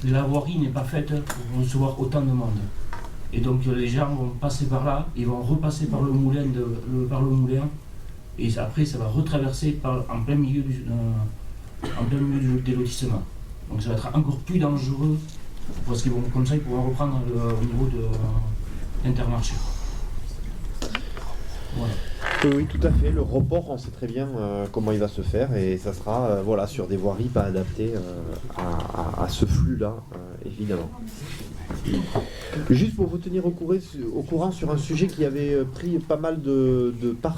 la voirie n'est pas faite pour recevoir autant de monde. Et donc les gens vont passer par là, ils vont repasser par le moulin, et après ça va retraverser en plein milieu des lotissements. Donc ça va être encore plus dangereux, parce qu'ils vont comme ça ils pourront reprendre au niveau de Intermarché. Voilà. Oui, tout à fait. Le report, on sait très bien comment il va se faire, et ça sera voilà, sur des voiries pas adaptées à ce flux-là, évidemment. Juste pour vous tenir au courant sur un sujet qui avait pris pas mal de temps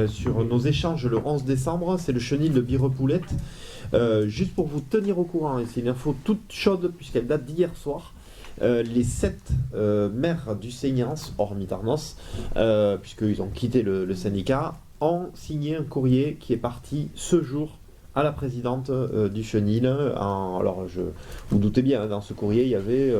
sur nos échanges le 11 décembre, c'est le chenil de Birepoulette. Juste pour vous tenir au courant, et c'est une info toute chaude puisqu'elle date d'hier soir, les 7 maires du Seignances, hormis Tarnos, puisqu'ils ont quitté le syndicat, ont signé un courrier qui est parti ce jour à la présidente du chenil. Alors, vous doutez bien, dans ce courrier, il y avait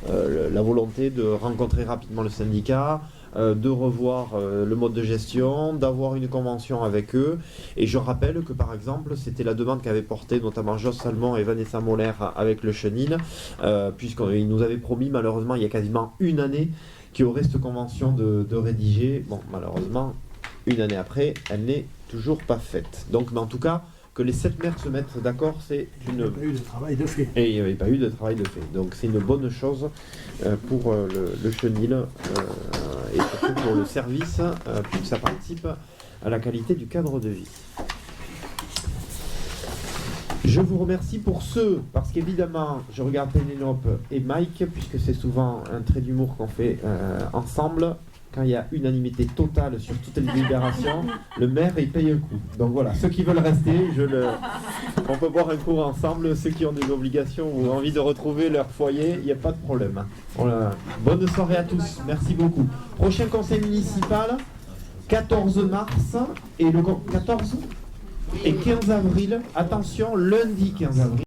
la volonté de rencontrer rapidement le syndicat, de revoir le mode de gestion, d'avoir une convention avec eux. Et je rappelle que par exemple, c'était la demande qu'avaient porté notamment Joss Salmon et Vanessa Moller avec le chenil, puisqu'ils nous avaient promis malheureusement il y a quasiment une année qu'il y aurait cette convention de rédiger. Bon, malheureusement, une année après, elle n'est toujours pas faite. Donc, mais en tout cas, que les 7 maires se mettent d'accord, c'est une... Il n'y a pas eu de travail de fait. Et il n'y avait pas eu de travail de fait. Donc c'est une bonne chose pour le chenil et surtout pour le service, puisque ça participe à la qualité du cadre de vie. Je vous remercie pour ceux, parce qu'évidemment, je regarde Pénélope et Mike, puisque c'est souvent un trait d'humour qu'on fait ensemble. Quand il y a unanimité totale sur toutes les délibérations, le maire il paye un coup. Donc voilà, ceux qui veulent rester, on peut boire un coup ensemble. Ceux qui ont des obligations ou envie de retrouver leur foyer, il n'y a pas de problème. Voilà. Bonne soirée à tous, merci beaucoup. Prochain conseil municipal, 14 mars et le 14 et 15 avril. Attention, lundi 15 avril.